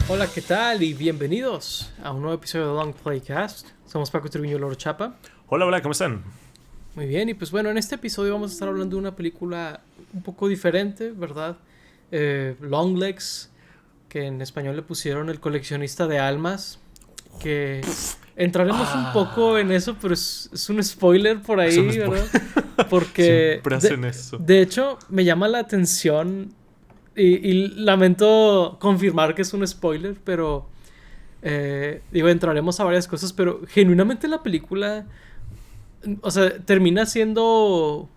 Hola, ¿qué tal? Y bienvenidos a un nuevo episodio de Long Playcast. Somos Paco Triviño y Loro Chapa. Hola, hola, ¿cómo están? Muy bien, y pues bueno, en este episodio vamos a estar hablando de una película un poco diferente, ¿verdad? Longlegs, que en español le pusieron El coleccionista de almas, que entraremos un poco en eso, pero es un spoiler por Es un ahí, spoiler. ¿verdad? Porque Siempre hacen eso. de hecho me llama la atención y lamento confirmar que es un spoiler, pero entraremos a varias cosas, pero genuinamente la película, o sea, termina siendo,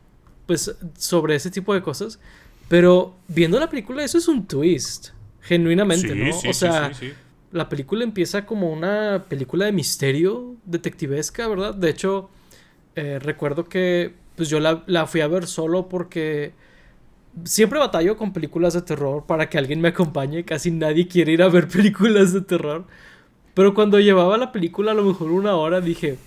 pues, sobre ese tipo de cosas, pero viendo la película eso es un twist, genuinamente, Sí, ¿no? O sí, sí, sea, sí, sí. la película empieza como una película de misterio, detectivesca, ¿verdad? De hecho, recuerdo que, pues, yo la fui a ver solo porque siempre batallo con películas de terror para que alguien me acompañe. Casi nadie quiere ir a ver películas de terror. Pero cuando llevaba la película a lo mejor una hora dije,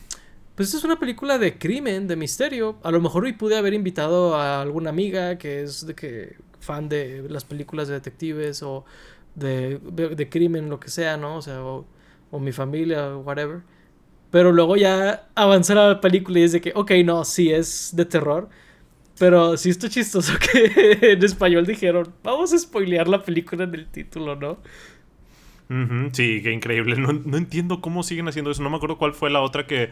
pues esto es una película de crimen, de misterio. A lo mejor hoy pude haber invitado a alguna amiga que es de que fan de las películas de detectives o de crimen, lo que sea, ¿no? O sea, o mi familia, o whatever. Pero luego ya avanzar a la película y es de que, ok, no, sí es de terror. Pero sí está chistoso que en español dijeron, vamos a spoilear la película en el título, ¿no? Ujú, sí, qué increíble. No entiendo cómo siguen haciendo eso. No me acuerdo cuál fue la otra que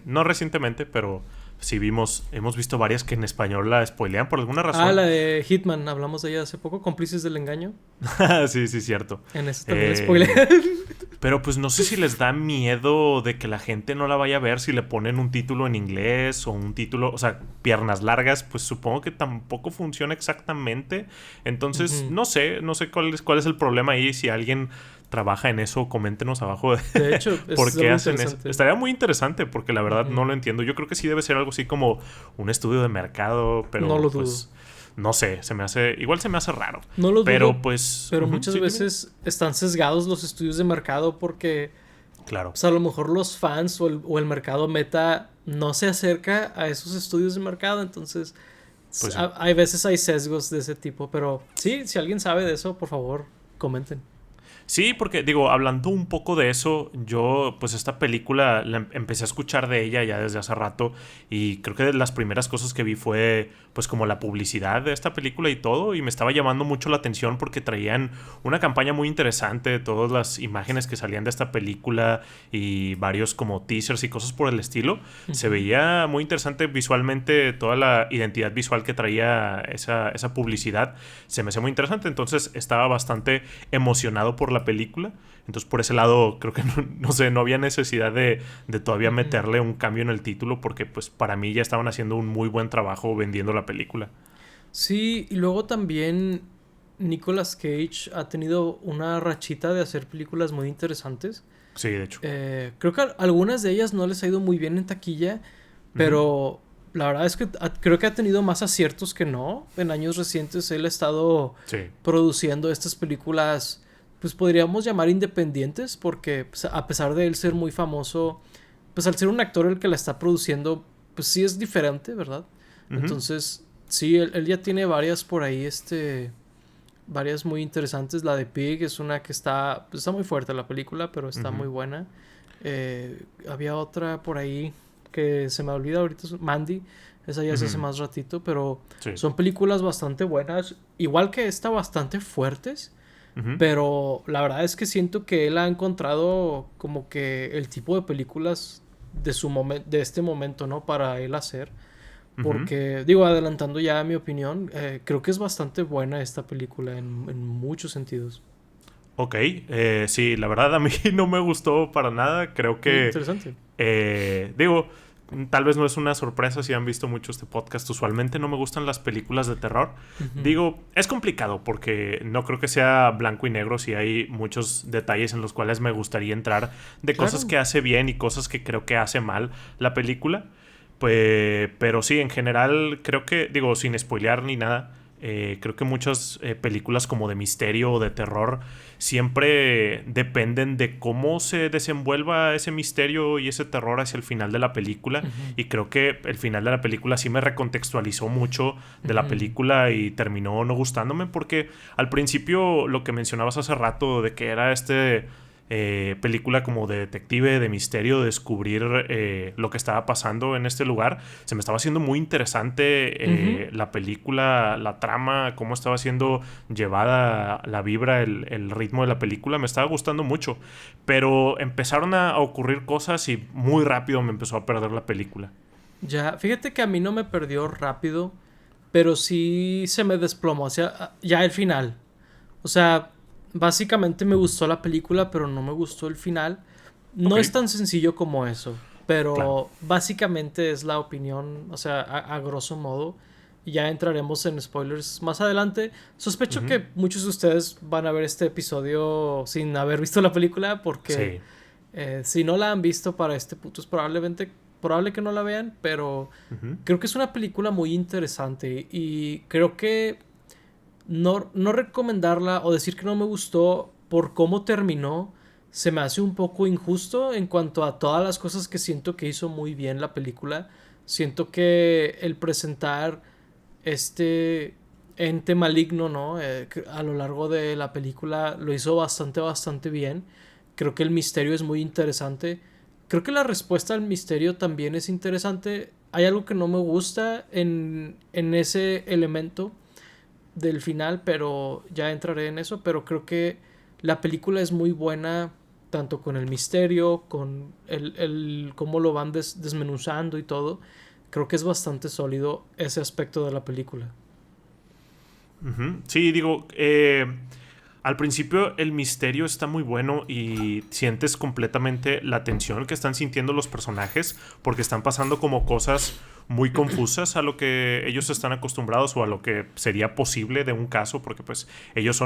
no recientemente, pero sí hemos visto varias que en español la spoilean por alguna Ah, razón. la de Hitman, hablamos de ella hace poco, Cómplices del Engaño. Sí, sí, cierto. En eso también la spoilean. Eh, pero pues no sé si les da miedo de que la gente no la vaya a ver si le ponen un título en inglés o un título, o sea, piernas largas, pues supongo que tampoco funciona exactamente. Entonces, Ujú. no sé cuál es el problema ahí. Si alguien trabaja en eso, coméntenos abajo de De hecho, por es qué algo hacen eso. interesante. Estaría muy interesante porque la verdad no Ujú. lo entiendo. Yo creo que sí debe ser algo así como un estudio de mercado, No pero lo dudo. pues no sé, igual se me hace raro. No lo Pero dudo, pues, pero muchas sí, dime. veces están sesgados los estudios de mercado porque, Claro, pues a lo mejor los fans o el mercado meta no se acerca a esos estudios de mercado, entonces pues sí. hay veces hay sesgos de ese tipo, pero sí, si alguien sabe de eso, por favor, comenten. Sí, porque digo, hablando un poco de eso, yo pues esta película empecé a escuchar de ella ya desde hace rato y creo que de las primeras cosas que vi fue pues como la publicidad de esta película y todo y me estaba llamando mucho la atención porque traían una campaña muy interesante de todas las imágenes que salían de esta película y varios como teasers y cosas por el estilo. Se Ujú. veía muy interesante visualmente toda la identidad visual que traía esa publicidad. Se me hacía muy interesante, entonces estaba bastante emocionado por la película. Entonces, por ese lado, creo que no sé, no había necesidad de todavía Ujú. meterle un cambio en el título, porque, pues, para mí ya estaban haciendo un muy buen trabajo vendiendo la película. Sí, y luego también Nicolas Cage ha tenido una rachita de hacer películas muy interesantes. Sí, de hecho. Creo que algunas de ellas no les ha ido muy bien en taquilla, Ujú. pero la verdad es que creo que ha tenido más aciertos que no. En años recientes él ha estado Sí, produciendo estas películas, pues podríamos llamar independientes, porque pues, a pesar de él ser muy famoso, pues al ser un actor el que la está produciendo, pues sí es diferente, ¿verdad? ujú, Entonces, sí, él ya tiene varias por ahí, varias muy interesantes. La de Pig es una que está, pues está muy fuerte la película, pero está ujú, muy buena. Había otra por ahí que se me olvida ahorita, Mandy. Esa ya se hace ujú. más ratito, pero Sí. son películas bastante buenas. Igual que esta, bastante fuertes. Ujú, Pero la verdad es que siento que él ha encontrado como que el tipo de películas de este momento, ¿no? Para él hacer. ujú. Porque, digo, adelantando ya mi opinión, creo que es bastante buena esta película en muchos sentidos. Ok, sí, la verdad a mí no me gustó para nada. Creo que, Interesante. digo, tal vez no es una sorpresa si han visto mucho este podcast. Usualmente no me gustan las películas de terror. Ujú. Digo, es complicado porque no creo que sea blanco y negro. Si hay muchos detalles en los cuales me gustaría entrar de cosas Claro. que hace bien y cosas que creo que hace mal la película. Pues, pero sí, en general creo que, digo, sin spoilear ni nada, Creo que muchas películas como de misterio o de terror siempre dependen de cómo se desenvuelva ese misterio y ese terror hacia el final de la película. Ujú, Y creo que el final de la película sí me recontextualizó mucho de la ujú. película y terminó no gustándome porque al principio lo que mencionabas hace rato de que era película como de detective, de misterio, de descubrir lo que estaba pasando en este lugar. Se me estaba haciendo muy interesante Ujú. la película, la trama, cómo estaba siendo llevada la vibra, el ritmo de la película. Me estaba gustando mucho. Pero empezaron a ocurrir cosas y muy rápido me empezó a perder la película. Ya, fíjate que a mí no me perdió rápido, pero sí se me desplomó hacia ya el final. O sea, básicamente me gustó la película, pero no me gustó el final. Ok, No es tan sencillo como eso, claro. pero básicamente es la opinión, o sea, a grosso modo. Y ya entraremos en spoilers más adelante. Sospecho Ujú. que muchos de ustedes van a ver este episodio sin haber visto la película, porque Sí. si no la han visto para este punto es probable que no la vean, pero Ujú. creo que es una película muy interesante y creo que no recomendarla o decir que no me gustó por cómo terminó se me hace un poco injusto en cuanto a todas las cosas que siento que hizo muy bien la película. Siento que el presentar este ente maligno, ¿no? A lo largo de la película lo hizo bastante bien. Creo que el misterio es muy interesante. Creo que la respuesta al misterio también es interesante. Hay algo que no me gusta en ese elemento del final, pero ya entraré en eso. Pero creo que la película es muy buena, tanto con el misterio, con el cómo lo van desmenuzando y todo. Creo que es bastante sólido ese aspecto de la película. Ujú. Sí, digo, al principio el misterio está muy bueno y sientes completamente la tensión que están sintiendo los personajes porque están pasando como cosas muy confusas a lo que ellos están acostumbrados o a lo que sería posible de un caso porque pues ellos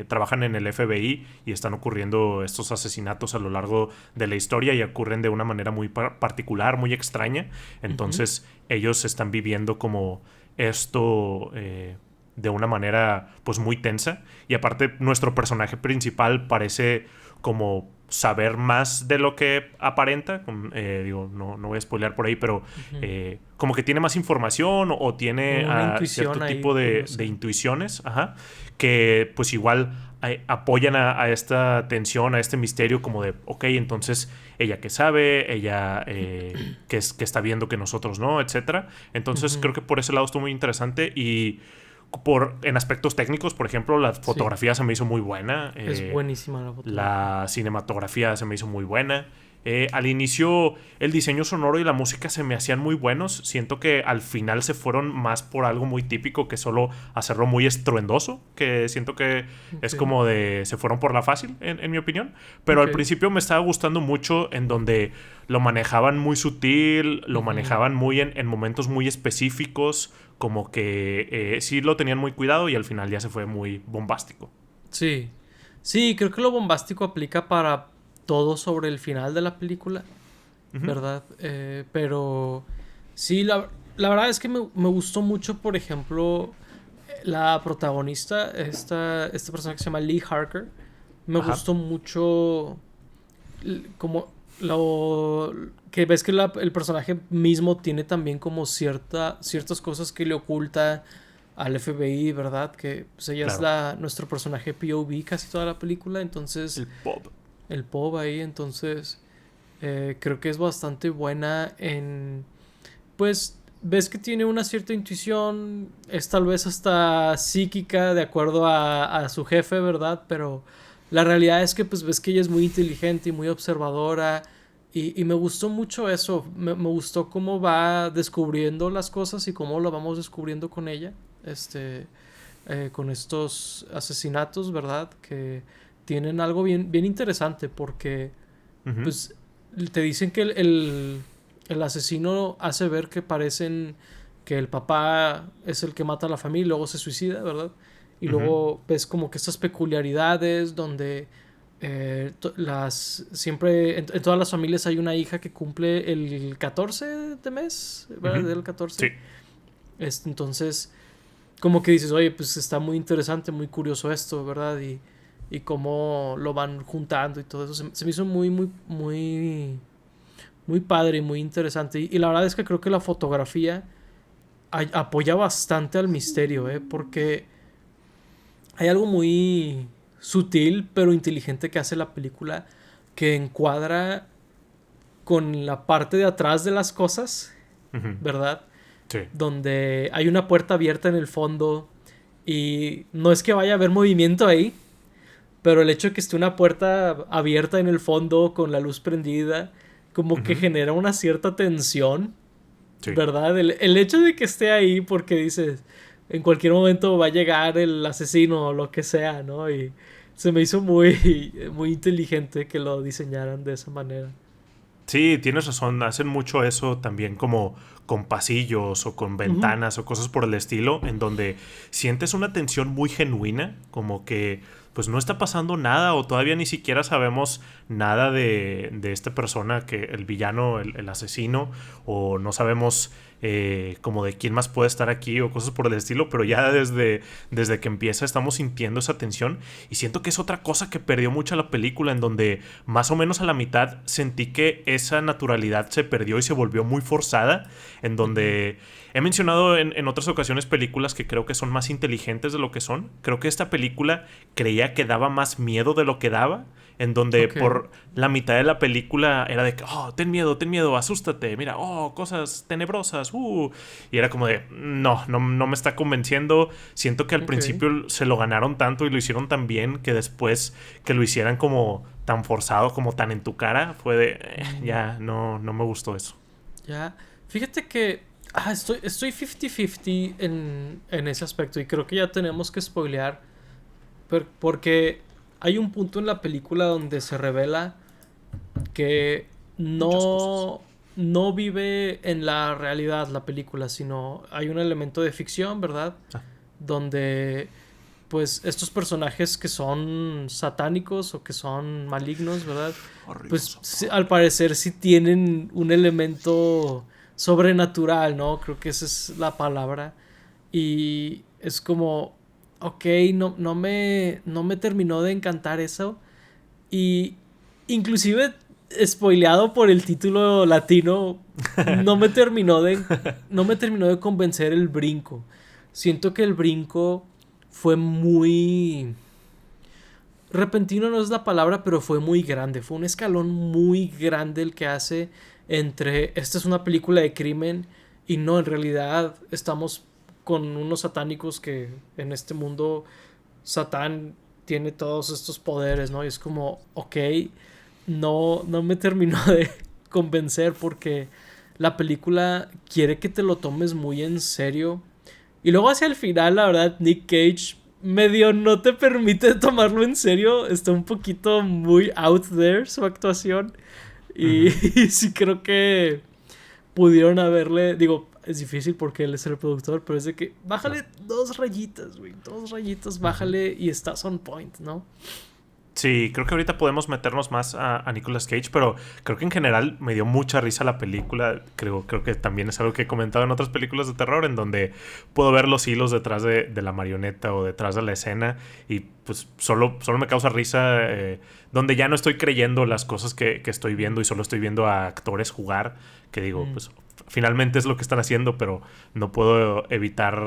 trabajan en el FBI y están ocurriendo estos asesinatos a lo largo de la historia y ocurren de una manera muy particular, muy extraña. Ujú. Entonces ellos están viviendo como esto de una manera pues muy tensa y aparte nuestro personaje principal parece como saber más de lo que aparenta. Digo, no voy a spoilear por ahí, pero Ujú. como que tiene más información o tiene Como una intuición cierto ahí, tipo de curiosa. intuiciones, ajá, que pues igual apoyan a esta tensión, a este misterio como de, ok, entonces ella que sabe, ella que está viendo que nosotros no, etcétera. Entonces Ujú. creo que por ese lado estuvo muy interesante y en aspectos técnicos, por ejemplo, la Sí, fotografía se me hizo muy buena. es buenísima la fotografía. La cinematografía se me hizo muy buena. Al inicio el diseño sonoro y la música se me hacían muy buenos. Siento que al final se fueron más por algo muy típico que solo hacerlo muy estruendoso. Que siento que Ok, es como de... Se fueron por la fácil, en mi opinión. Pero ok. al principio me estaba gustando mucho en donde lo manejaban muy sutil, lo Ujú. manejaban muy en momentos muy específicos. Como que sí lo tenían muy cuidado y al final ya se fue muy bombástico. Sí, sí, creo que lo bombástico aplica para todo sobre el final de la película, Ujú. ¿verdad? Pero sí, la verdad es que me gustó mucho, por ejemplo, la protagonista, esta persona que se llama Lee Harker. Me Ajá. gustó mucho como lo que ves que el personaje mismo tiene también como ciertas cosas que le oculta al FBI, ¿verdad? Que pues, ella es Claro. nuestro personaje POV casi toda la película, entonces El pop. el POV ahí, entonces creo que es bastante buena en, pues ves que tiene una cierta intuición, es tal vez hasta psíquica de acuerdo a su jefe, ¿verdad? Pero la realidad es que pues ves que ella es muy inteligente y muy observadora y me gustó mucho eso, me gustó cómo va descubriendo las cosas y cómo lo vamos descubriendo con ella, con estos asesinatos, ¿verdad? Que tienen algo bien interesante porque Ujú. pues te dicen que el asesino hace ver que parecen que el papá es el que mata a la familia y luego se suicida, ¿verdad? Y Ujú. luego ves como que estas peculiaridades donde en todas las familias hay una hija que cumple el 14 de mes, ¿verdad? Ujú. Del Sí. 14. Entonces como que dices, oye, pues está muy interesante, muy curioso esto, ¿verdad? Y cómo lo van juntando y todo eso. Se me hizo muy padre y muy interesante. Y la verdad es que creo que la fotografía apoya bastante al misterio, ¿eh? Porque hay algo muy sutil pero inteligente que hace la película, que encuadra con la parte de atrás de las cosas, Ujú. ¿verdad? Sí. Donde hay una puerta abierta en el fondo y no es que vaya a haber movimiento ahí, pero el hecho de que esté una puerta abierta en el fondo con la luz prendida, como que Ujú. genera una cierta tensión, Sí. ¿verdad? El hecho de que esté ahí porque dices, en cualquier momento va a llegar el asesino o lo que sea, ¿no? Y se me hizo muy inteligente que lo diseñaran de esa manera. Sí, tienes razón. Hacen mucho eso también como con pasillos o con Ujú. ventanas o cosas por el estilo, en donde sientes una tensión muy genuina, como que pues no está pasando nada o todavía ni siquiera sabemos nada de esta persona, que el villano, el asesino, o no sabemos como de quién más puede estar aquí o cosas por el estilo, pero ya desde que empieza estamos sintiendo esa tensión y siento que es otra cosa que perdió mucho la película, en donde más o menos a la mitad sentí que esa naturalidad se perdió y se volvió muy forzada, en Ujú. donde he mencionado en otras ocasiones películas que creo que son más inteligentes de lo que son. Creo que esta película creía que daba más miedo de lo que daba, en donde Ok, por la mitad de la película era de que, oh, ten miedo, asústate, mira, oh, cosas tenebrosas, y era como de, no me está convenciendo. Siento que al ok. principio se lo ganaron tanto y lo hicieron tan bien que después que lo hicieran como tan forzado, como tan en tu cara, fue de, Mm, ya, no me gustó eso. ya. Fíjate que estoy 50-50 en ese aspecto y creo que ya tenemos que spoilear porque hay un punto en la película donde se revela que Muchas cosas. no vive en la realidad la película, sino hay un elemento de ficción, ¿verdad? Ah, Donde pues estos personajes que son satánicos o que son malignos, ¿verdad? Pues horroroso. sí, al parecer sí tienen un elemento sobrenatural, ¿no? Creo que esa es la palabra. Y es como, ok, no me terminó de encantar eso. Y inclusive, spoileado por el título latino, no me terminó de, no me terminó de convencer el brinco. Siento que el brinco fue muy repentino, no es la palabra, pero fue muy grande. Fue un escalón muy grande el que hace entre esta es una película de crimen y no, en realidad estamos con unos satánicos que en este mundo Satán tiene todos estos poderes, ¿no? Y es como, ok, no me terminó de convencer porque la película quiere que te lo tomes muy en serio. Y luego hacia el final, la verdad, Nick Cage medio no te permite tomarlo en serio. Está un poquito muy out there su actuación. Y, Ujú. y sí creo que pudieron haberle, digo, es difícil porque él es el productor, pero es de que Claro. bájale dos rayitas, güey, dos rayitas, Ujú. bájale y estás on point, ¿no? Sí, creo que ahorita podemos meternos más a Nicolas Cage, pero creo que en general me dio mucha risa la película. Creo que también es algo que he comentado en otras películas de terror, en donde puedo ver los hilos detrás de la marioneta o detrás de la escena y pues solo me causa risa, donde ya no estoy creyendo las cosas que estoy viendo y solo estoy viendo a actores jugar, que digo, Mm, pues finalmente es lo que están haciendo, pero no puedo evitar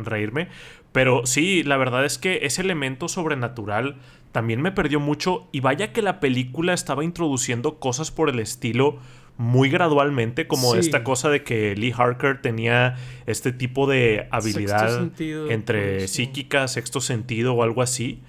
reírme. Pero sí, la verdad es que ese elemento sobrenatural también me perdió mucho, y vaya que la película estaba introduciendo cosas por el estilo muy gradualmente, como esta sí, cosa de que Lee Harker tenía este tipo de sexto habilidad sentido, todo entre eso. psíquica, sexto sentido o algo así.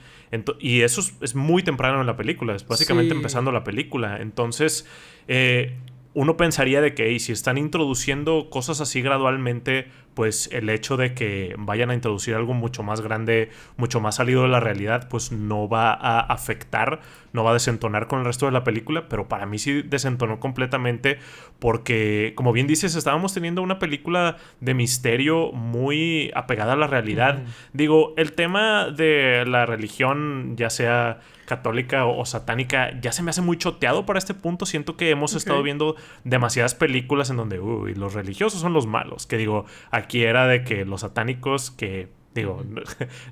Y eso es muy temprano en la película, es básicamente empezando Sí, la película. Entonces, eh, uno pensaría de que hey, si están introduciendo cosas así gradualmente, pues el hecho de que vayan a introducir algo mucho más grande, mucho más salido de la realidad, pues no va a afectar, no va a desentonar con el resto de la película, pero para mí sí desentonó completamente porque, como bien dices, estábamos teniendo una película de misterio muy apegada a la realidad. ujú, Digo, el tema de la religión, ya sea católica o satánica, ya se me hace muy choteado para este punto. Siento que hemos ok, estado viendo demasiadas películas en donde, uy, los religiosos son los malos. Que digo, aquí era de que los satánicos que... Digo,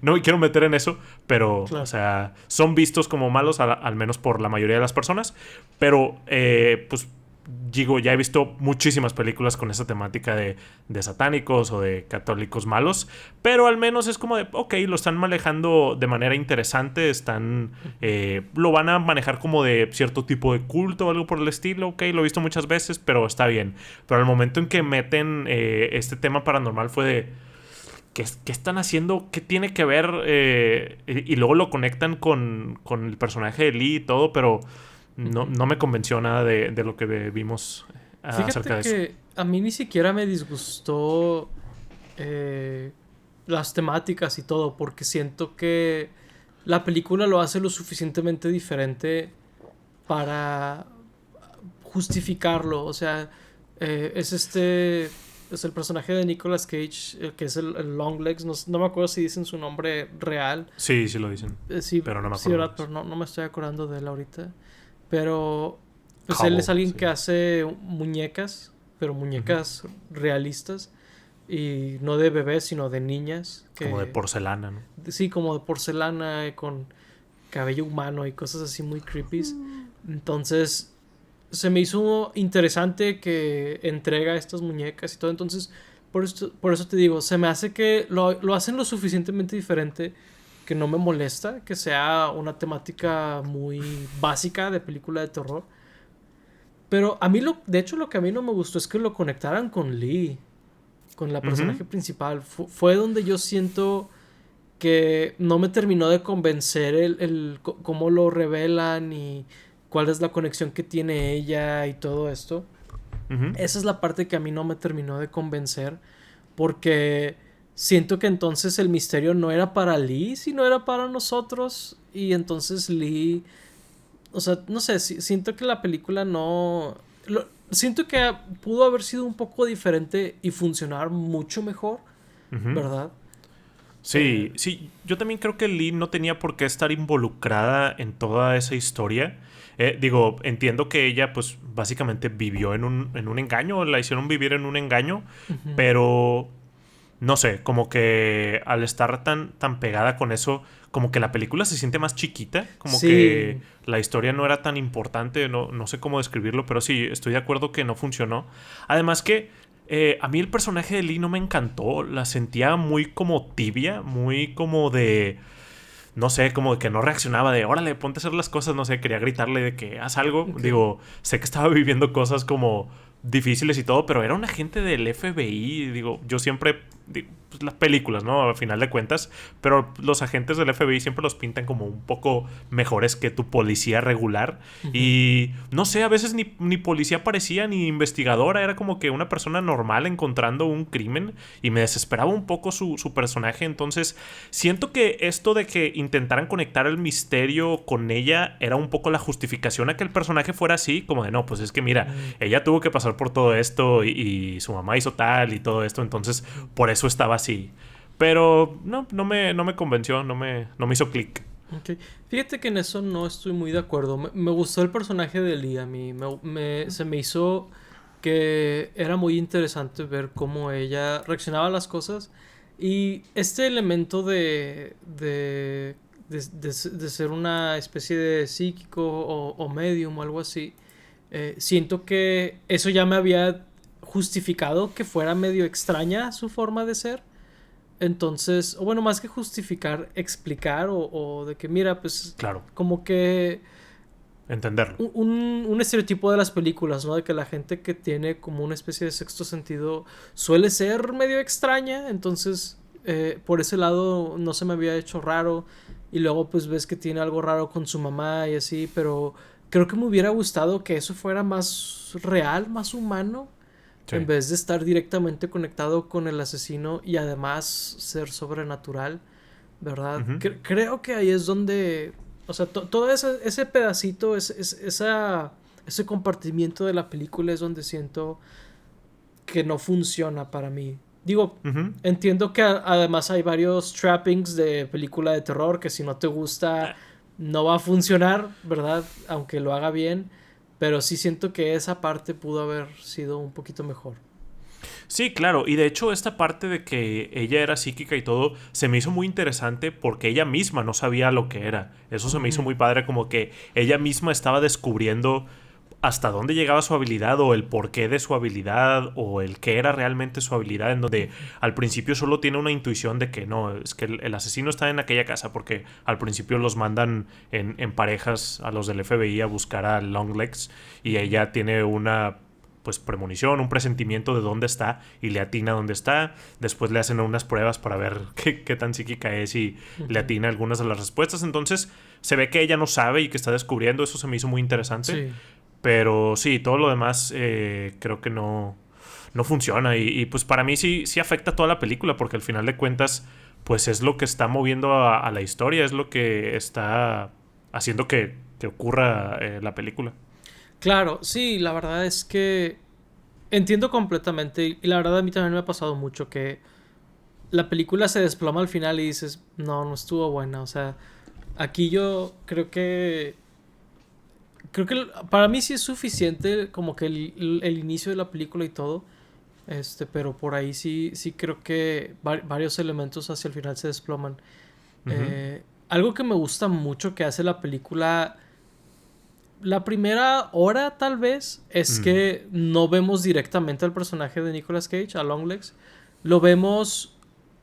no me quiero meter en eso, pero, Claro. o sea, son vistos como malos, al menos por la mayoría de las personas. Pero, pues, digo, ya he visto muchísimas películas con esa temática de satánicos o de católicos malos. Pero al menos es como de, ok, lo están manejando de manera interesante. Lo van a manejar como de cierto tipo de culto o algo por el estilo. Ok, lo he visto muchas veces, pero está bien. Pero al momento en que meten este tema paranormal fue de... ¿Qué están haciendo? ¿Qué tiene que ver? Y luego lo conectan con el personaje de Lee y todo, pero no me convenció nada de lo que vimos Fíjate acerca de eso. que a mí ni siquiera me disgustó las temáticas y todo, porque siento que la película lo hace lo suficientemente diferente para justificarlo. O sea, es el personaje de Nicolas Cage, el que es el Longlegs. No me acuerdo si dicen su nombre real. Sí, sí lo dicen, Sí, pero no me sí, acuerdo ¿verdad? más. Pero no me estoy acordando de él ahorita. Pero pues él es Cabo, alguien sí. que hace muñecas, pero Ujú. muñecas realistas. Y no de bebés, sino de niñas. Como de porcelana, ¿no? Sí, como de porcelana, con cabello humano y cosas así muy creepy. Entonces, se me hizo interesante que entrega estas muñecas y todo. Entonces, por eso te digo, se me hace que lo hacen lo suficientemente diferente que no me molesta que sea una temática muy básica de película de terror. Pero a mí, de hecho, lo que a mí no me gustó es que lo conectaran con Lee, con la Ujú, personaje principal. Fue donde yo siento que no me terminó de convencer cómo lo revelan y cuál es la conexión que tiene ella y todo esto. ujú, Esa es la parte que a mí no me terminó de convencer, porque siento que entonces el misterio no era para Lee, sino era para nosotros, y entonces Lee, o sea, no sé, siento que la película no... siento que pudo haber sido un poco diferente y funcionar mucho mejor, ujú. ¿verdad? Eh, Sí, sí, yo también creo que Lee no tenía por qué estar involucrada en toda esa historia. Digo, entiendo que ella, pues, básicamente vivió en un engaño, la hicieron vivir en un engaño, Ujú. pero no sé, como que al estar tan pegada con eso, como que la película se siente más chiquita, como que Sí, la historia no era tan importante, no sé cómo describirlo, pero sí, estoy de acuerdo que no funcionó. Además que a mí el personaje de Lee no me encantó, la sentía muy como tibia, muy como de... No sé, como de que no reaccionaba de, órale, ponte a hacer las cosas, no sé, quería gritarle de que haz algo. ok. Digo, sé que estaba viviendo cosas como difíciles y todo, pero era un agente del FBI. Digo, yo siempre, pues, las películas, ¿no? A final de cuentas, pero los agentes del FBI siempre los pintan como un poco mejores que tu policía regular. Ujú. Y no sé, a veces ni policía parecía, ni investigadora, era como que una persona normal encontrando un crimen y me desesperaba un poco su personaje. Entonces, siento que esto de que intentaran conectar el misterio con ella era un poco la justificación a que el personaje fuera así, como de no, pues es que mira, Mm, ella tuvo que pasar por todo esto y su mamá hizo tal y todo esto, entonces ujú. por eso estaba así. Pero no me convenció, no me hizo clic. Ok. Fíjate que en eso no estoy muy de acuerdo. Me gustó el personaje de Lee a mí. Se me hizo que era muy interesante ver cómo ella reaccionaba a las cosas. Y este elemento de ser una especie de psíquico o medium o algo así, siento que eso ya me había justificado que fuera medio extraña su forma de ser. Entonces, o bueno, más que justificar, explicar o de que mira, pues Claro, como que entenderlo. un estereotipo de las películas, ¿no? De que la gente que tiene como una especie de sexto sentido suele ser medio extraña, entonces por ese lado no se me había hecho raro y luego pues ves que tiene algo raro con su mamá y así, pero creo que me hubiera gustado que eso fuera más real, más humano en Sí. vez de estar directamente conectado con el asesino y además ser sobrenatural, ¿verdad? Ujú. Creo que ahí es donde, o sea, todo ese pedacito, ese compartimiento de la película es donde siento que no funciona para mí. Digo, Ujú. entiendo que además hay varios trappings de película de terror que si no te gusta no va a funcionar, ¿verdad? Aunque lo haga bien. Pero sí siento que esa parte pudo haber sido un poquito mejor. Sí, claro, y de hecho esta parte de que ella era psíquica y todo se me hizo muy interesante porque ella misma no sabía lo que era. Eso se me hizo Ujú. muy padre, como que ella misma estaba descubriendo hasta dónde llegaba su habilidad o el porqué de su habilidad o el qué era realmente su habilidad, en donde al principio solo tiene una intuición de que no, es que el asesino está en aquella casa porque al principio los mandan en parejas a los del FBI a buscar a Longlegs y Ujú. ella tiene una pues premonición, un presentimiento de dónde está y le atina dónde está. Después le hacen unas pruebas para ver qué tan psíquica es y le Ujú. atina algunas de las respuestas. Entonces se ve que ella no sabe y que está descubriendo. Eso se me hizo muy interesante. Sí. Pero sí, todo lo demás creo que no funciona. Pues para mí sí afecta a toda la película porque al final de cuentas pues es lo que está moviendo a la historia, es lo que está haciendo que ocurra la película. Claro, sí, la verdad es que entiendo completamente y la verdad a mí también me ha pasado mucho que la película se desploma al final y dices, no, no estuvo buena, o sea, aquí yo creo que para mí sí es suficiente como que el inicio de la película y todo, pero por ahí sí creo que varios elementos hacia el final se desploman. Ujú. Algo que me gusta mucho que hace la película, la primera hora tal vez, es Mm. que no vemos directamente al personaje de Nicolas Cage, a Longlegs. Lo vemos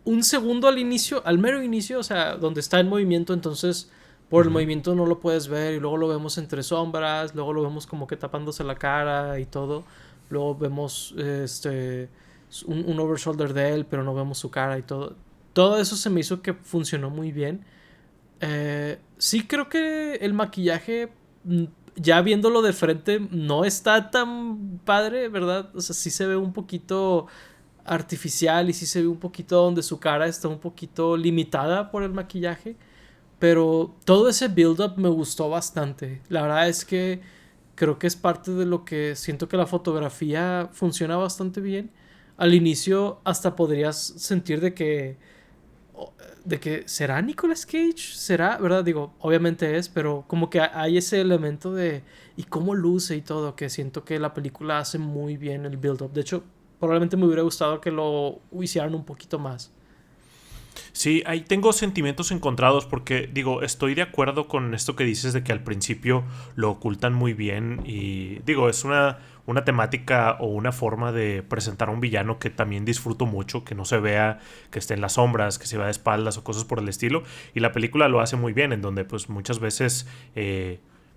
un segundo al inicio, al mero inicio, o sea, donde está en movimiento, entonces por el Ujú. movimiento no lo puedes ver y luego lo vemos entre sombras, luego lo vemos como que tapándose la cara y todo. Luego vemos un overshoulder de él, pero no vemos su cara y todo. Todo eso se me hizo que funcionó muy bien. Sí creo que el maquillaje, ya viéndolo de frente, no está tan padre, ¿verdad? O sea, sí se ve un poquito artificial y sí se ve un poquito donde su cara está un poquito limitada por el maquillaje. Pero todo ese build-up me gustó bastante. La verdad es que creo que es parte de lo que siento que la fotografía funciona bastante bien. Al inicio hasta podrías sentir de que será Nicolas Cage, será, ¿verdad? Digo, obviamente es, pero como que hay ese elemento de y cómo luce y todo, que siento que la película hace muy bien el build up. De hecho, probablemente me hubiera gustado que lo hicieran un poquito más. Sí, ahí tengo sentimientos encontrados porque digo, estoy de acuerdo con esto que dices de que al principio lo ocultan muy bien y digo, es una temática o una forma de presentar a un villano que también disfruto mucho, que no se vea que esté en las sombras, que se vea de espaldas o cosas por el estilo y la película lo hace muy bien en donde pues muchas veces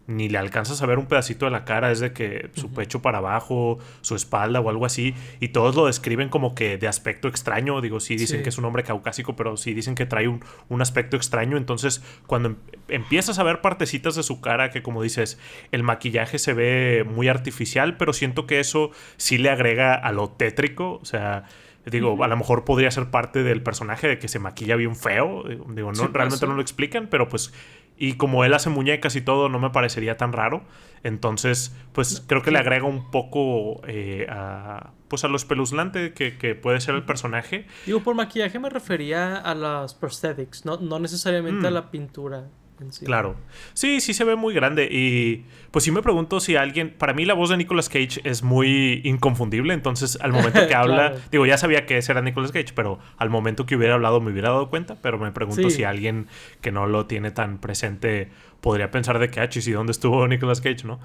ni le alcanzas a ver un pedacito de la cara, es de que su Ujú. pecho para abajo, su espalda o algo así, y todos lo describen como que de aspecto extraño, digo, sí dicen que Sí. es un hombre caucásico, pero sí dicen que trae un aspecto extraño, entonces cuando empiezas a ver partecitas de su cara, que como dices, el maquillaje se ve muy artificial, pero siento que eso sí le agrega a lo tétrico, o sea... Digo, a Ujú. lo mejor podría ser parte del personaje de que se maquilla bien feo. Digo, no, Sí, puede realmente no ser. lo explican, pero pues y como él hace muñecas y todo, no me parecería tan raro. Entonces, pues No, creo que le claro. agrega un poco pues a lo espeluznante que puede ser el Ujú. personaje. Digo, por maquillaje me refería a las prosthetics, no necesariamente a Mm, la pintura en sí. claro. Sí se ve muy grande. Y pues sí me pregunto si alguien. Para mí la voz de Nicolas Cage es muy inconfundible. Entonces, al momento que habla. Claro. Digo, ya sabía que ese era Nicolas Cage, pero al momento que hubiera hablado me hubiera dado cuenta. Pero me pregunto si Sí. alguien que no lo tiene tan presente podría pensar de que, ah, chis, ¿y dónde estuvo Nicolas Cage, no?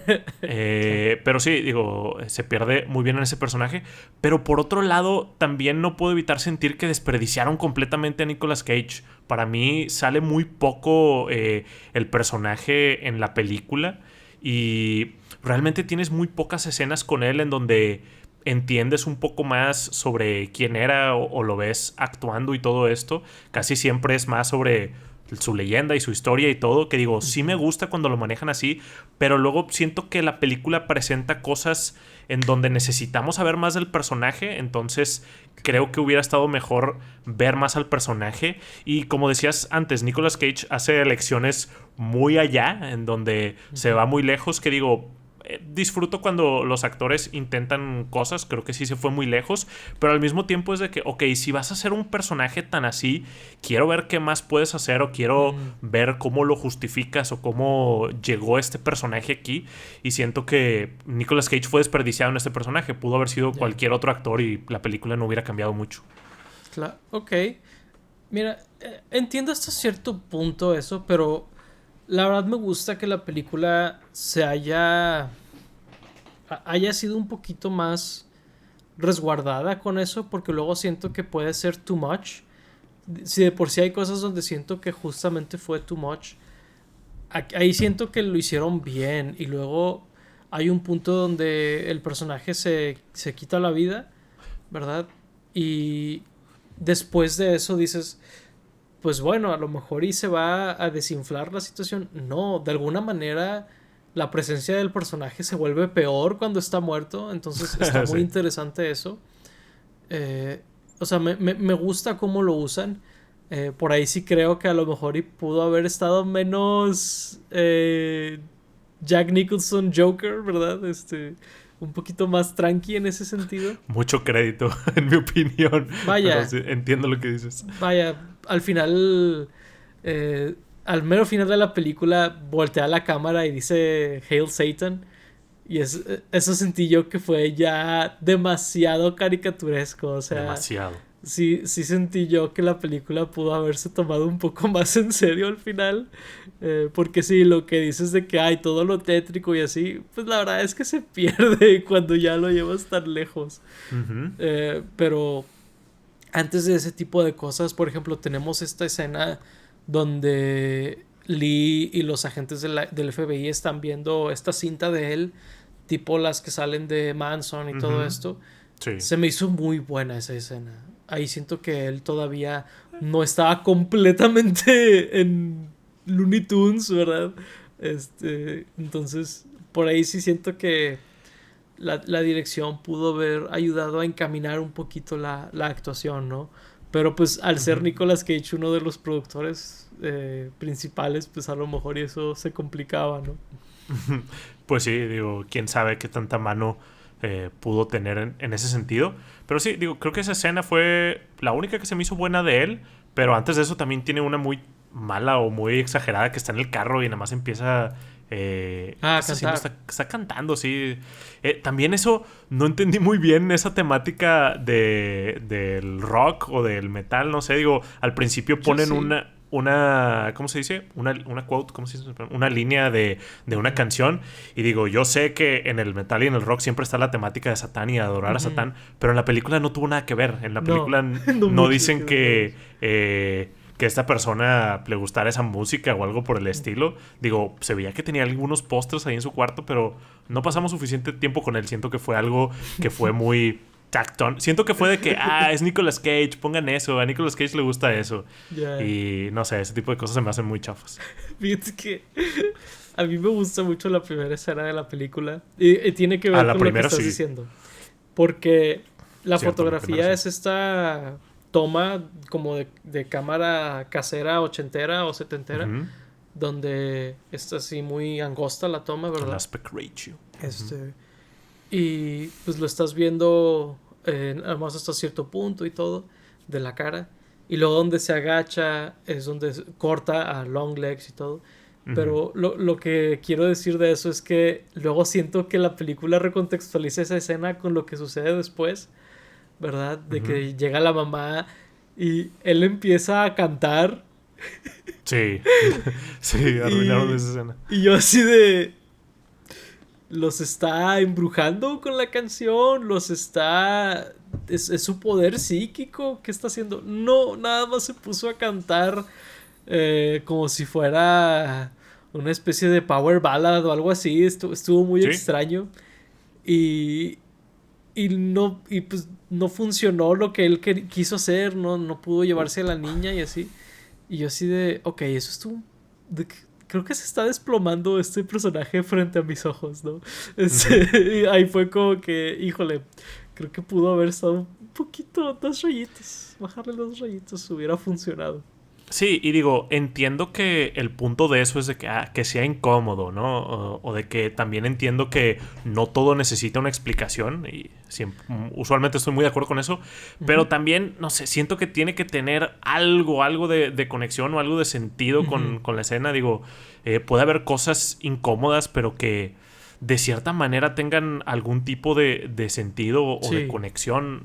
Claro. Pero sí, digo, se pierde muy bien en ese personaje. Pero por otro lado, también no puedo evitar sentir que desperdiciaron completamente a Nicolas Cage. Para mí sale muy poco el personaje en la película. Y realmente tienes muy pocas escenas con él en donde entiendes un poco más sobre quién era o lo ves actuando y todo esto. Casi siempre es más sobre su leyenda y su historia y todo, que digo, sí me Ujú. gusta cuando lo manejan así, pero luego siento que la película presenta cosas en donde necesitamos saber más del personaje, entonces creo que hubiera estado mejor ver más al personaje y como decías antes, Nicolas Cage hace elecciones muy allá, en donde se Ujú. va muy lejos, que digo, disfruto cuando los actores intentan cosas. Creo que sí se fue muy lejos. Pero al mismo tiempo es de que, ok, si vas a hacer un personaje tan así, quiero ver qué más puedes hacer o quiero ver cómo lo justificas o cómo llegó este personaje aquí. Y siento que Nicolas Cage fue desperdiciado en este personaje. Pudo haber sido cualquier otro actor y la película no hubiera cambiado mucho. Claro, ok. Mira, entiendo hasta cierto punto eso, pero la verdad me gusta que la película haya sido un poquito más resguardada con eso, porque luego siento que puede ser too much. Si de por sí hay cosas donde siento que justamente fue too much, ahí siento que lo hicieron bien. Y luego hay un punto donde el personaje se quita la vida, ¿verdad? Y después de eso dices, pues bueno, a lo mejor y se va a desinflar la situación. No, de alguna manera la presencia del personaje se vuelve peor cuando está muerto. Entonces está muy interesante eso. O sea, me gusta cómo lo usan. Por ahí sí creo que a lo mejor y pudo haber estado menos Jack Nicholson Joker, ¿verdad? Un poquito más tranqui en ese sentido. Mucho crédito, en mi opinión. Vaya. Pero sí, entiendo lo que dices. Vaya, al final, al mero final de la película, voltea la cámara y dice Hail Satan. Y eso sentí yo que fue ya demasiado caricaturesco. O sea, demasiado. Sí sentí yo que la película pudo haberse tomado un poco más en serio al final. Porque sí, lo que dices de que hay todo lo tétrico y así, pues la verdad es que se pierde cuando ya lo llevas tan lejos. Pero antes de ese tipo de cosas, por ejemplo, tenemos esta escena donde Lee y los agentes del FBI están viendo esta cinta de él, tipo las que salen de Manson y todo esto. Sí. Se me hizo muy buena esa escena. Ahí siento que él todavía no estaba completamente en Looney Tunes, ¿verdad? Entonces, por ahí sí siento que la dirección pudo haber ayudado a encaminar un poquito la actuación, ¿no? Pero pues al ser Nicolas Cage uno de los productores principales, pues a lo mejor eso se complicaba, ¿no? Pues sí, digo, quién sabe qué tanta mano pudo tener en ese sentido. Pero sí, digo, creo que esa escena fue la única que se me hizo buena de él. Pero antes de eso también tiene una muy mala o muy exagerada que está en el carro y nada más empieza... está cantando, sí. También eso, no entendí muy bien esa temática del rock o del metal, no sé, digo, al principio ponen una ¿cómo se dice? Una quote, ¿cómo se dice? Una línea de una canción y digo, yo sé que en el metal y en el rock siempre está la temática de Satán y adorar a Satán, pero en la película no tuvo nada que ver. En la película no dicen que a esta persona le gustara esa música o algo por el estilo. Digo, se veía que tenía algunos pósters ahí en su cuarto, pero no pasamos suficiente tiempo con él. Siento que fue algo que fue muy tactón. Siento que fue de que, es Nicolas Cage, pongan eso, a Nicolas Cage le gusta eso. Y no sé, ese tipo de cosas se me hacen muy chafas. Fíjate que a mí me gusta mucho la primera escena de la película y tiene que ver con lo que estás diciendo. Porque la fotografía es esta toma como de cámara casera ochentera o setentera, donde está así muy angosta la toma, ¿verdad? El aspect ratio. Y pues lo estás viendo además hasta cierto punto y todo de la cara, y luego donde se agacha es donde corta a long legs y todo. Pero lo que quiero decir de eso es que luego siento que la película recontextualiza esa escena con lo que sucede después, ¿verdad? De que llega la mamá y él empieza a cantar. Sí. Sí, arruinaron esa escena. Y yo así de... los está embrujando con la canción, los está... ¿Es su poder psíquico? ¿Qué está haciendo? No, nada más se puso a cantar como si fuera una especie de power ballad o algo así. Estuvo muy extraño. Y pues no funcionó lo que él quiso hacer. No pudo llevarse a la niña y así. Y yo así de... ok, eso estuvo... creo que se está desplomando este personaje frente a mis ojos, ¿no? Y ahí fue como que, híjole, creo que pudo haber estado un poquito, 2 rayitos. Bajarle 2 rayitos hubiera funcionado. Sí, y digo, entiendo que el punto de eso es de que sea incómodo, ¿no? O de que también entiendo que no todo necesita una explicación, y usualmente estoy muy de acuerdo con eso, Ujú, pero también, no sé, siento que tiene que tener algo de conexión o algo de sentido ujú. con la escena. Digo, puede haber cosas incómodas, pero que de cierta manera tengan algún tipo de sentido o de Sí. conexión.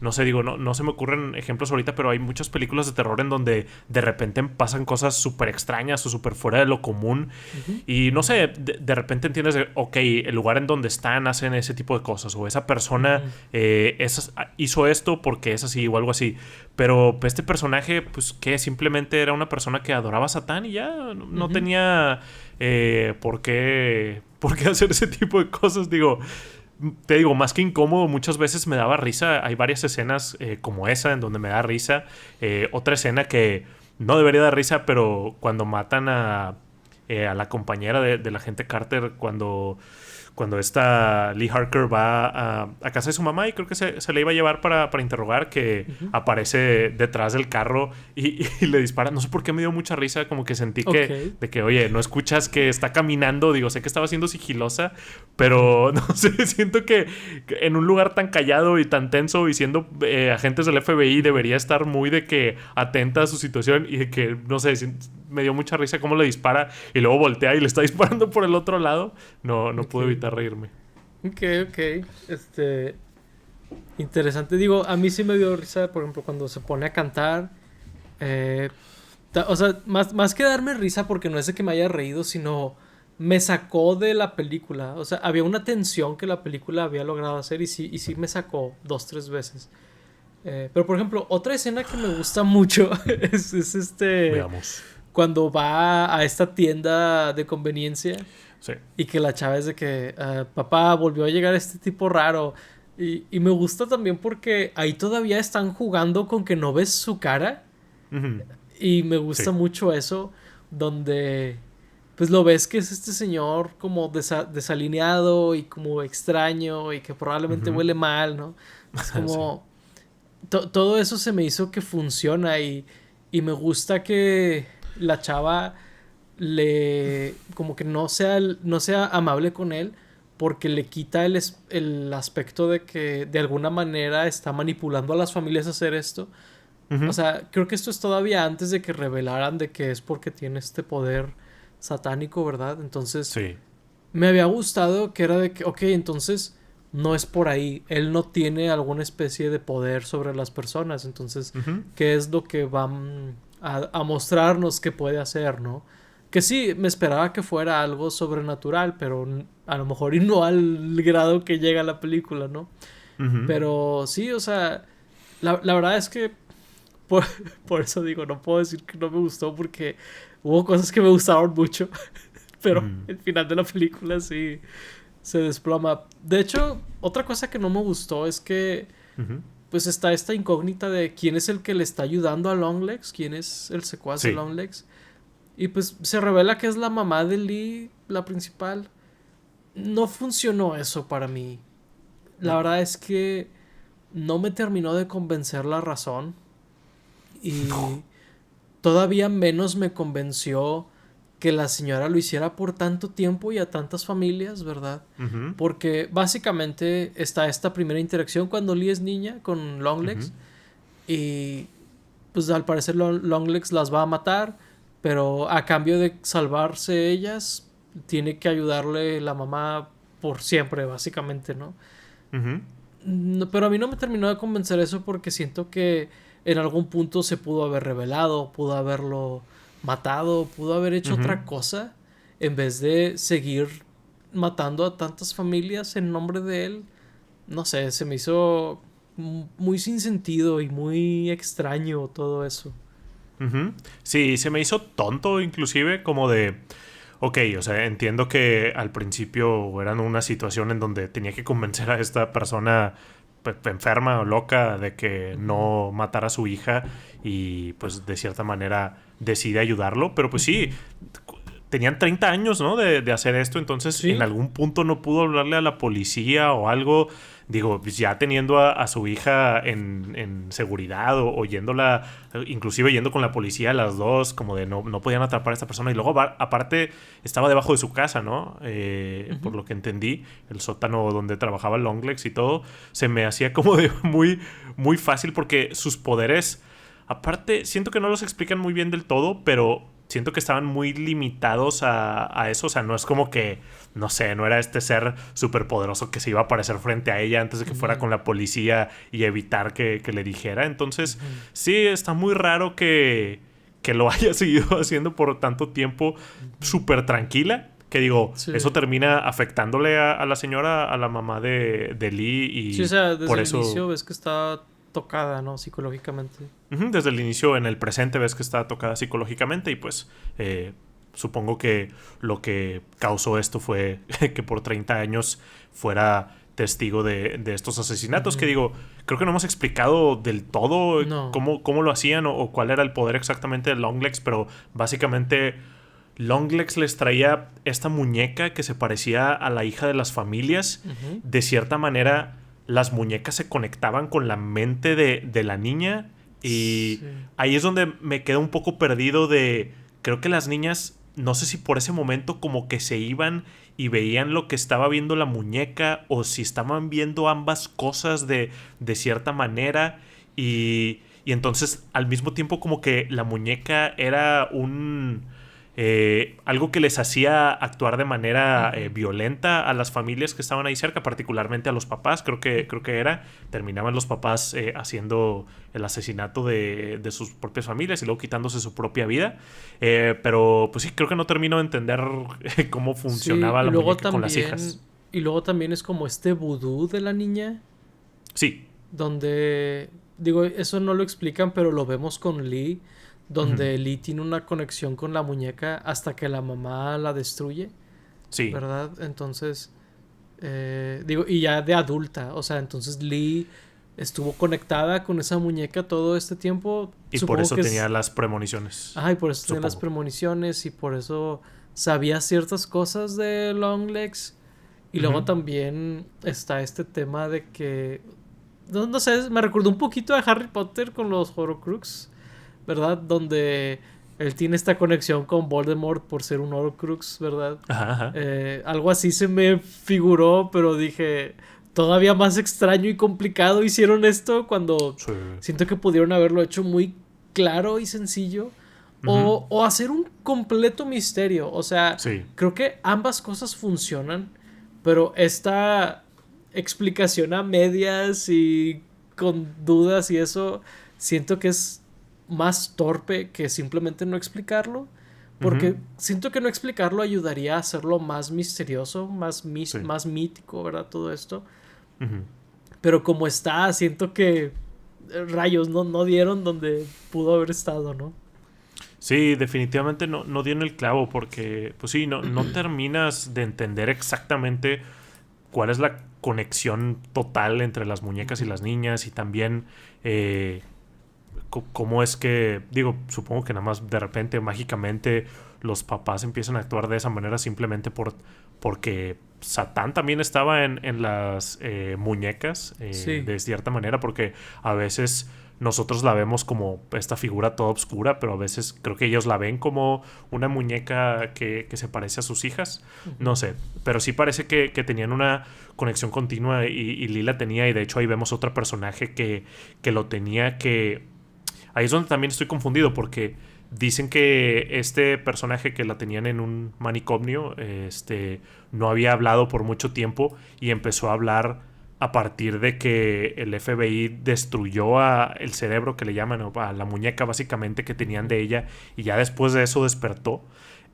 No sé, digo, no se me ocurren ejemplos ahorita, pero hay muchas películas de terror en donde de repente pasan cosas súper extrañas o súper fuera de lo común. Ujú, Y no sé, de repente entiendes de, ok, el lugar en donde están hacen ese tipo de cosas. O esa persona ujú. hizo esto porque es así o algo así. Pero este personaje, pues que simplemente era una persona que adoraba a Satán y ya no Ujú. tenía por qué hacer ese tipo de cosas. Digo, te digo, más que incómodo, muchas veces me daba risa. Hay varias escenas como esa en donde me da risa. Otra escena que no debería dar risa, pero cuando matan a la compañera de la agente Carter, cuando esta Lee Harker va a casa de su mamá y creo que se le iba a llevar para interrogar, que Ujú. aparece detrás del carro y le dispara. No sé por qué me dio mucha risa, como que sentí Ok. de que, oye, no escuchas que está caminando. Digo, sé que estaba siendo sigilosa, Ujú. pero no sé, siento que en un lugar tan callado y tan tenso y siendo agentes del FBI Ujú. debería estar muy de que atenta a su situación y de que, no sé, me dio mucha risa cómo le dispara y luego voltea y le está disparando por el otro lado. No Ok. pude evitar reírme. Ok, ok. Este. Interesante. Digo, a mí sí me dio risa, por ejemplo, cuando se pone a cantar. eh, o sea, más que darme risa porque no es de que me haya reído, sino me sacó de la película. O sea, había una tensión que la película había logrado hacer y sí me sacó dos, tres veces. Pero por ejemplo, otra escena que me gusta mucho es este Veamos. cuando va a esta tienda de conveniencia Sí. y que la chava es de que papá volvió a llegar este tipo raro. Y me gusta también porque ahí todavía están jugando con que no ves su cara. Ujú. Y me gusta Sí. mucho eso, donde pues lo ves que es este señor como desalineado y como extraño y que probablemente Ujú. huele mal, ¿no? Es Sí. como todo eso se me hizo que funciona y me gusta que la chava le como que no sea amable con él porque le quita el aspecto de que de alguna manera está manipulando a las familias a hacer esto. O Ujú. sea, creo que esto es todavía antes de que revelaran de que es porque tiene este poder satánico, ¿verdad? Entonces, Sí. me había gustado que era de que, ok, entonces no es por ahí. Él no tiene alguna especie de poder sobre las personas. Entonces, Ujú. ¿qué es lo que van a mostrarnos que puede hacer, ¿no? Que sí, me esperaba que fuera algo sobrenatural, pero a lo mejor y no al grado que llega la película, ¿no? Ujú. Pero sí, o sea, la verdad es que por, por eso digo, no puedo decir que no me gustó porque hubo cosas que me gustaron mucho, pero Ujú. el final de la película sí se desploma. De hecho, otra cosa que no me gustó es que Ujú. pues está esta incógnita de quién es el que le está ayudando a Longlegs, quién es el secuaz de Sí. Longlegs. Y pues se revela que es la mamá de Lee, la principal. No funcionó eso para mí. La verdad es que no me terminó de convencer la razón. Y todavía menos me convenció que la señora lo hiciera por tanto tiempo y a tantas familias, ¿verdad? Ujú. Porque básicamente está esta primera interacción cuando Lee es niña con Ujú. Longlegs y pues al parecer Longlegs las va a matar, pero a cambio de salvarse ellas, tiene que ayudarle la mamá por siempre, básicamente, ¿no? Ujú. Pero a mí no me terminó de convencer eso porque siento que en algún punto se pudo haber revelado, pudo haberlo matado, pudo haber hecho Ujú. otra cosa en vez de seguir matando a tantas familias en nombre de él. No sé, se me hizo muy sin sentido y muy extraño todo eso. Ujú. Sí, se me hizo tonto inclusive como de... Ok, o sea, entiendo que al principio era una situación en donde tenía que convencer a esta persona enferma o loca de que Ujú, no matara a su hija y pues de cierta manera decide ayudarlo, pero pues sí, ujú. tenían 30 años, ¿no? De hacer esto, entonces en Sí, algún punto no pudo hablarle a la policía o algo digo, pues ya teniendo a su hija en seguridad o yéndola, inclusive yendo con la policía las dos, como de no podían atrapar a esta persona. Y luego, aparte, estaba debajo de su casa, ¿no? Por lo que entendí, el sótano donde trabajaba Longlegs y todo, se me hacía como de muy, muy fácil porque sus poderes, aparte, siento que no los explican muy bien del todo, pero siento que estaban muy limitados a eso. O sea, no es como que, no sé, no era este ser súper poderoso que se iba a aparecer frente a ella antes de que fuera con la policía y evitar que le dijera. Entonces, sí, está muy raro que lo haya seguido haciendo por tanto tiempo súper tranquila. Que digo, Sí. eso termina afectándole a la señora, a la mamá de Lee. Sí, o Y sea, desde por el eso, inicio ves que está tocada, ¿no? Psicológicamente. desde el inicio, en el presente, ves que está tocada psicológicamente. Y pues supongo que lo que causó esto fue que por 30 años fuera testigo de estos asesinatos. Que digo, creo que no hemos explicado del todo No. cómo lo hacían o cuál era el poder exactamente de Longlegs. Pero básicamente Longlegs les traía esta muñeca que se parecía a la hija de las familias. De cierta manera, las muñecas se conectaban con la mente de la niña. Y Sí. ahí es donde me quedo un poco perdido de... Creo que las niñas, no sé si por ese momento como que se iban y veían lo que estaba viendo la muñeca, o si estaban viendo ambas cosas de cierta manera. Y entonces al mismo tiempo como que la muñeca era algo que les hacía actuar de manera violenta a las familias que estaban ahí cerca, particularmente a los papás. Creo que terminaban los papás haciendo el asesinato de sus propias familias y luego quitándose su propia vida. Pero pues sí, creo que no termino de entender cómo Sí, funcionaba y la luego muñeca con las también. hijas. Y luego también es como este vudú de la niña. Sí. Donde. Digo, eso no lo explican, pero lo vemos con Lee. Ujú. Donde Lee tiene una conexión con la muñeca hasta que la mamá la destruye. Sí. ¿Verdad? Entonces. Digo, y ya de adulta. O sea, entonces Lee estuvo conectada con esa muñeca todo este tiempo. Y por Supongo eso que tenía es. las premoniciones. Ajá, y por eso tenía las Supongo. premoniciones y por eso sabía ciertas cosas de Longlegs. Y luego Ujú. también está este tema de que. No sé, me recordó un poquito a Harry Potter con los Horcrux, ¿verdad? Donde él tiene esta conexión con Voldemort por ser un Horcrux, ¿verdad? Ajá, ajá. Algo así se me figuró, pero dije, todavía más extraño y complicado hicieron esto cuando Sí. siento que pudieron haberlo hecho muy claro y sencillo. Ujú. O hacer un completo misterio. O sea, Sí. creo que ambas cosas funcionan, pero esta explicación a medias y con dudas y eso, siento que es más torpe que simplemente no explicarlo. Ujú. Porque siento que no explicarlo ayudaría a hacerlo más misterioso, Sí. más mítico, ¿verdad? Todo esto. Ujú. Pero como está, siento que rayos no dieron donde pudo haber estado, ¿no? Sí, definitivamente no dio en el clavo porque, pues sí, no terminas de entender exactamente cuál es la conexión total entre las muñecas y las niñas y también eh, cómo es que, digo, supongo que nada más de repente, mágicamente, los papás empiezan a actuar de esa manera simplemente porque Satán también estaba en las muñecas, Sí. de cierta manera, porque a veces nosotros la vemos como esta figura toda oscura, pero a veces creo que ellos la ven como una muñeca que se parece a sus hijas. No sé, pero sí parece que tenían una conexión continua y Lila tenía, y de hecho ahí vemos otro personaje que lo tenía que... Ahí es donde también estoy confundido porque dicen que este personaje que la tenían en un manicomio no había hablado por mucho tiempo y empezó a hablar a partir de que el FBI destruyó el cerebro que le llaman, o a la muñeca básicamente que tenían de ella, y ya después de eso despertó.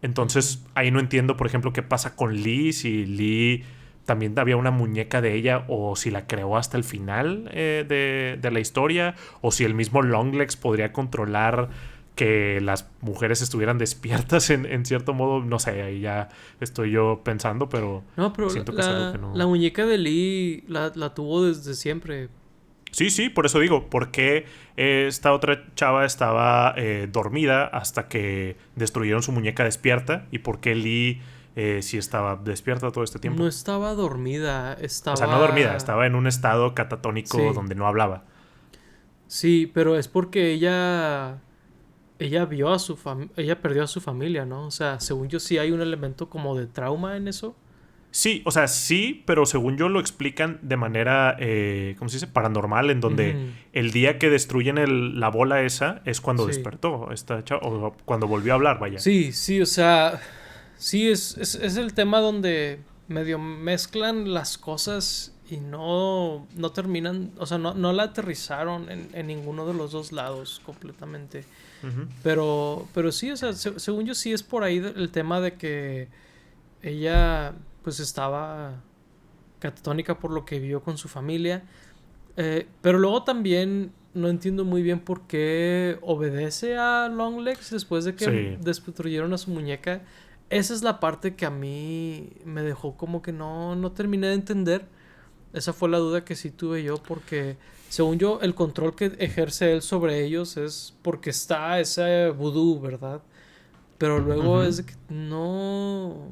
Entonces ahí no entiendo, por ejemplo, qué pasa con Lee, si Lee también había una muñeca de ella o si la creó hasta el final de la historia, o si el mismo Longlegs podría controlar que las mujeres estuvieran despiertas en cierto modo. No sé, ahí ya estoy yo pensando, pero No, pero siento que es algo que la no... muñeca de Lee la tuvo desde siempre. Sí, sí, por eso digo, ¿por qué esta otra chava estaba dormida hasta que destruyeron su muñeca despierta? ¿Y por qué Lee sí estaba despierta todo este No tiempo. estaba dormida, O sea, no dormida, estaba... estaba en un estado catatónico Sí, donde no hablaba. sí, pero es porque ella vio a ella perdió a su familia, ¿no? O sea, según yo sí hay un elemento como de trauma en eso. Sí, o sea, sí, pero según yo lo explican de manera, ¿cómo se dice? Paranormal, en donde Ujú. el día que destruyen la bola esa es cuando Sí. despertó esta chava, o cuando volvió a hablar, vaya. Sí, sí, o sea, sí, es el tema donde medio mezclan las cosas y no terminan, o sea, no la aterrizaron en ninguno de los dos lados completamente. Ujú, Pero sí, o sea, según yo sí es por ahí el tema de que ella pues estaba catatónica por lo que vivió con su familia. Pero luego también no entiendo muy bien por qué obedece a Longlegs después de que sí, destruyeron a su muñeca. Esa es la parte que a mí me dejó como que no terminé de entender. Esa fue la duda que sí tuve yo porque según yo el control que ejerce él sobre ellos es porque está ese vudú, ¿verdad? Pero luego ujú, es de que no,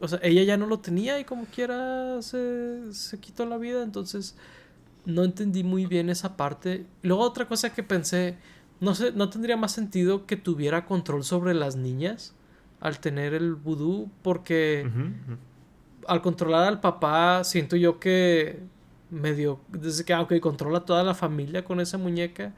o sea, ella ya no lo tenía y como quiera se quitó la vida, entonces no entendí muy bien esa parte. Luego otra cosa que pensé, no sé, no tendría más sentido que tuviera control sobre las niñas al tener el vudú, porque ujú, ujú. al controlar al papá siento yo que medio, desde que aunque controla toda la familia con esa muñeca,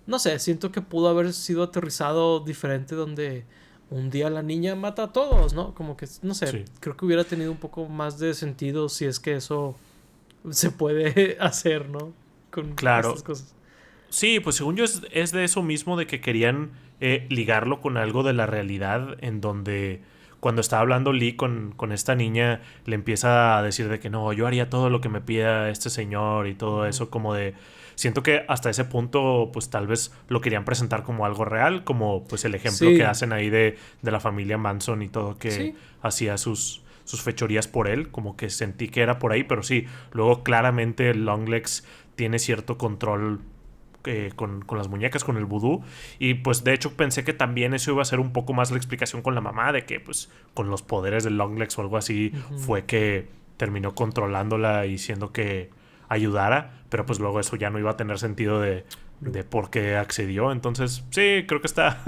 no sé, siento que pudo haber sido aterrizado diferente donde un día la niña mata a todos, ¿no? Como que, no sé, Sí, creo que hubiera tenido un poco más de sentido si es que eso se puede hacer, ¿no? Con estas claro. cosas. Sí, pues según yo es de eso mismo, de que querían ligarlo con algo de la realidad, en donde cuando está hablando Lee con esta niña, le empieza a decir de que no, yo haría todo lo que me pida este señor y todo Ujú. eso, como de... Siento que hasta ese punto, pues tal vez lo querían presentar como algo real, como pues el ejemplo que Sí, hacen ahí de la familia Manson y todo, que sí. hacía sus fechorías por él, como que sentí que era por ahí, pero sí, luego claramente Longlegs tiene cierto control con las muñecas, con el vudú. Y pues de hecho pensé que también eso iba a ser un poco más la explicación con la mamá, de que pues con los poderes del Longlegs o algo así Ujú. fue que terminó controlándola y siendo que ayudara, pero pues luego eso ya no iba a tener sentido No. de por qué accedió. Entonces sí, creo que está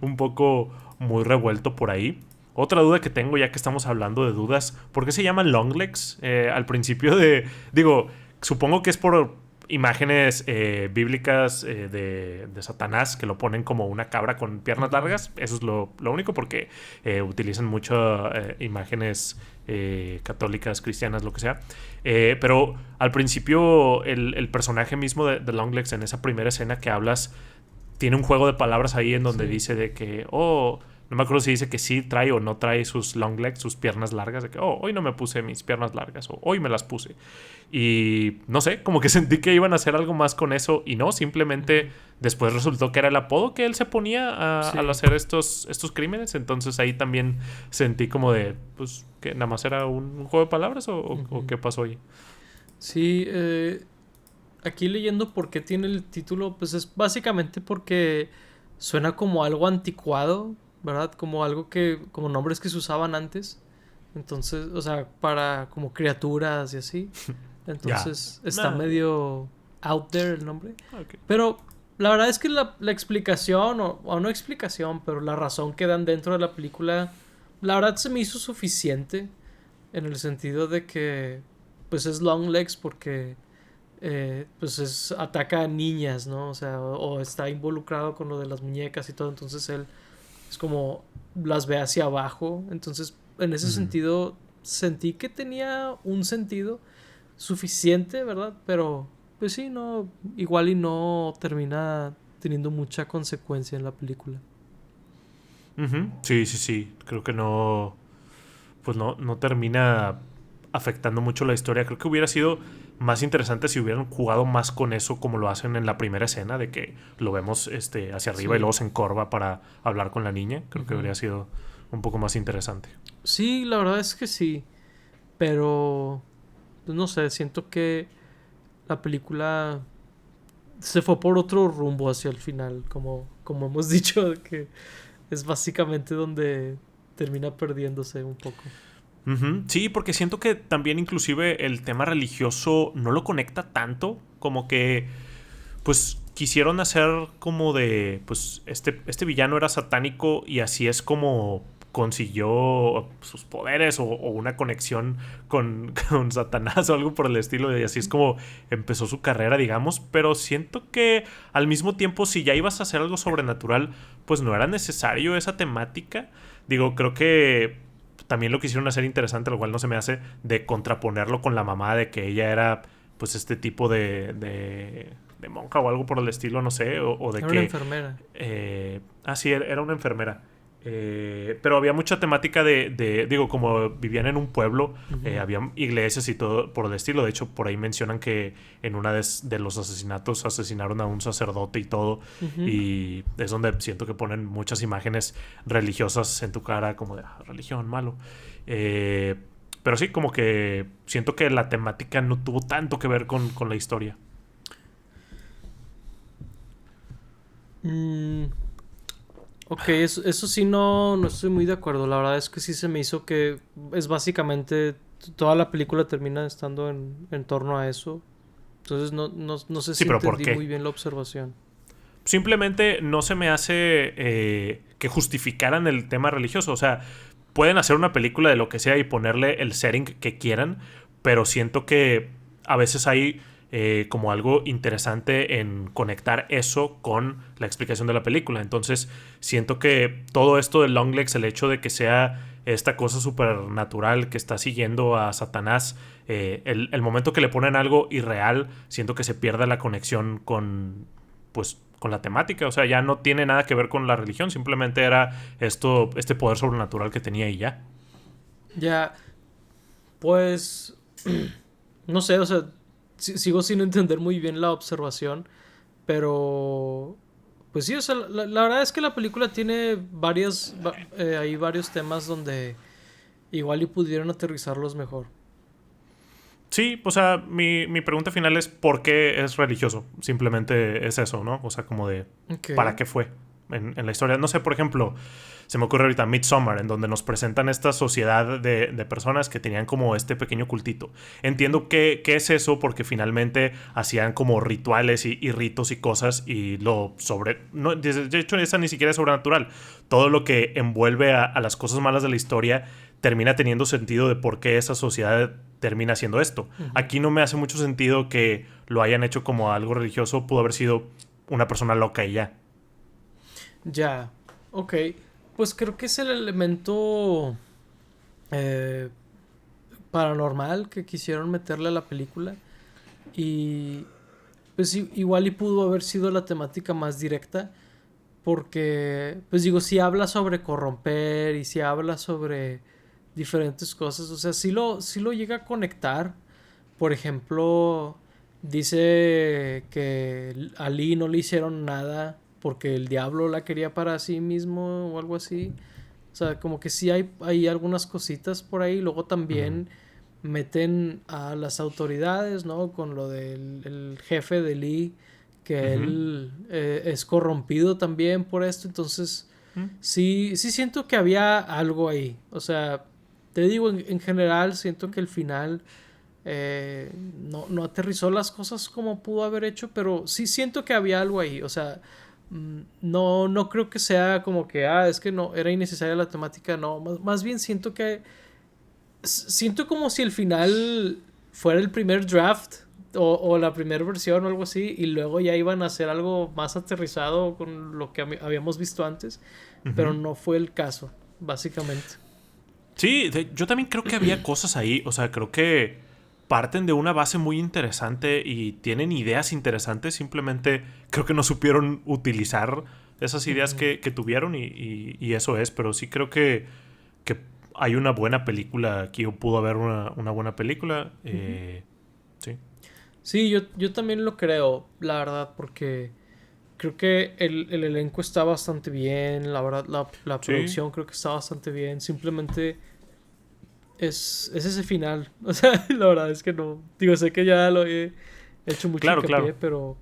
un poco muy revuelto por ahí. Otra duda que tengo, ya que estamos hablando de dudas, ¿por qué se llama Longlegs? Al principio de... Digo, supongo que es por imágenes bíblicas de Satanás que lo ponen como una cabra con piernas Ujú. largas. Eso es lo único porque utilizan mucho imágenes católicas, cristianas, lo que sea. Pero al principio el personaje mismo de Longlegs en esa primera escena que hablas tiene un juego de palabras ahí en donde Sí. dice de que, oh, no me acuerdo si dice que sí trae o no trae sus long legs, sus piernas largas, de que, oh, hoy no me puse mis piernas largas, o hoy me las puse. Y no sé, como que sentí que iban a hacer algo más con eso y no, simplemente Ujú. después resultó que era el apodo que él se ponía al Sí. hacer estos crímenes. Entonces ahí también sentí como de, pues, que nada más era un juego de palabras o Ujú. qué pasó ahí. Sí, aquí leyendo por qué tiene el título, pues es básicamente porque suena como algo anticuado, ¿verdad? Como algo que, como nombres que se usaban antes. Entonces, o sea, para como criaturas y así. Ya. Entonces está Nah, medio out there el nombre. ok. Pero la verdad es que la explicación, o no explicación, pero la razón que dan dentro de la película, la verdad se me hizo suficiente en el sentido de que, pues es long legs porque, pues ataca a niñas, ¿no? O sea, o está involucrado con lo de las muñecas y todo, entonces él es como las ve hacia abajo, entonces en ese Mm. sentido sentí que tenía un sentido suficiente, ¿verdad? Pero pues sí, no, igual y no termina teniendo mucha consecuencia en la película. Ujú. Sí, sí, sí. Creo que no. Pues no termina afectando mucho la historia. Creo que hubiera sido más interesante si hubieran jugado más con eso como lo hacen en la primera escena, de que lo vemos hacia arriba y luego Sí. se encorva para hablar con la niña. Creo que Ujú. habría sido un poco más interesante. Sí, la verdad es que sí, pero pues no sé, siento que la película se fue por otro rumbo hacia el final, como hemos dicho, que es básicamente donde termina perdiéndose un poco. Ujú. Sí, porque siento que también inclusive el tema religioso no lo conecta tanto, como que pues quisieron hacer como de, pues este villano era satánico y así es como consiguió sus poderes o una conexión con Satanás o algo por el estilo y así es como empezó su carrera, digamos, pero siento que al mismo tiempo si ya ibas a hacer algo sobrenatural, pues no era necesario esa temática. Digo, creo que también lo quisieron hacer interesante, lo cual no se me hace, de contraponerlo con la mamá de que ella era pues este tipo de monja o algo por el estilo, no sé, o de Era una que... enfermera. Sí, era una enfermera. Pero había mucha temática digo, como vivían en un pueblo, Ujú. había iglesias y todo por el estilo. De hecho, por ahí mencionan que en una de los asesinatos asesinaron a un sacerdote y todo. Ujú. Y es donde siento que ponen muchas imágenes religiosas en tu cara, como de religión, malo. Eh, pero sí, como que siento que la temática no tuvo tanto que ver con la historia. Mm, ok, eso sí no estoy muy de acuerdo. La verdad es que sí se me hizo que es básicamente toda la película termina estando en torno a eso. Entonces no sé Sí, si pero ¿por entendí muy qué? bien la observación. Simplemente no se me hace que justificaran el tema religioso. O sea, pueden hacer una película de lo que sea y ponerle el setting que quieran, pero siento que a veces hay como algo interesante en conectar eso con la explicación de la película. Entonces, siento que todo esto de Longlegs, el hecho de que sea esta cosa supernatural que está siguiendo a Satanás, el momento que le ponen algo irreal, siento que se pierde la conexión con, pues, con la temática. O sea, ya no tiene nada que ver con la religión, simplemente era este poder sobrenatural que tenía y ya. Ya, pues, no sé, o sea, sigo sin entender muy bien la observación, pero, pues sí, o sea, la verdad es que la película tiene hay varios temas donde igual y pudieron aterrizarlos mejor. Sí, o sea, mi pregunta final es ¿por qué es religioso? Simplemente es eso, ¿no? O sea, como de Ok. ¿para qué fue en la historia? No sé, por ejemplo, se me ocurre ahorita Midsommar, en donde nos presentan esta sociedad de personas que tenían como este pequeño cultito. Entiendo qué es eso porque finalmente hacían como rituales y ritos y cosas y lo sobre... No, de hecho, esa ni siquiera es sobrenatural. Todo lo que envuelve a las cosas malas de la historia termina teniendo sentido de por qué esa sociedad termina haciendo esto. Ujú. Aquí no me hace mucho sentido que lo hayan hecho como algo religioso, pudo haber sido una persona loca y ya. Ya, ok. Pues creo que es el elemento eh, paranormal que quisieron meterle a la película. Y pues igual y pudo haber sido la temática más directa. Porque, pues digo, si habla sobre corromper y si habla sobre diferentes cosas, o sea, sí lo llega a conectar. Por ejemplo, dice que a Lee no le hicieron nada porque el diablo la quería para sí mismo o algo así. O sea, como que sí hay algunas cositas por ahí. Luego Ujú, también meten a las autoridades, ¿no? Con lo del el jefe de Lee, que ujú, él es corrompido también por esto. Entonces, ujú. sí siento que había algo ahí. O sea, te digo, en general siento que el final no aterrizó las cosas como pudo haber hecho, pero sí siento que había algo ahí. O sea, no creo que sea como que, es que no, era innecesaria la temática. No, más bien siento como si el final fuera el primer draft o la primera versión o algo así, y luego ya iban a hacer algo más aterrizado con lo que habíamos visto antes, pero Ujú. no fue el caso, básicamente. Sí, yo también creo que había cosas ahí. O sea, creo que parten de una base muy interesante y tienen ideas interesantes. Simplemente creo que no supieron utilizar esas ideas Ujú. que tuvieron y eso es. Pero sí creo que hay una buena película aquí o pudo haber una buena película. Ujú. Sí. Sí, yo también lo creo, la verdad, porque creo que el elenco está bastante bien, la verdad, la Sí, producción creo que está bastante bien, simplemente es ese final. O sea, la verdad es que no, digo, sé que ya lo he hecho mucho claro, hincapié, claro. pero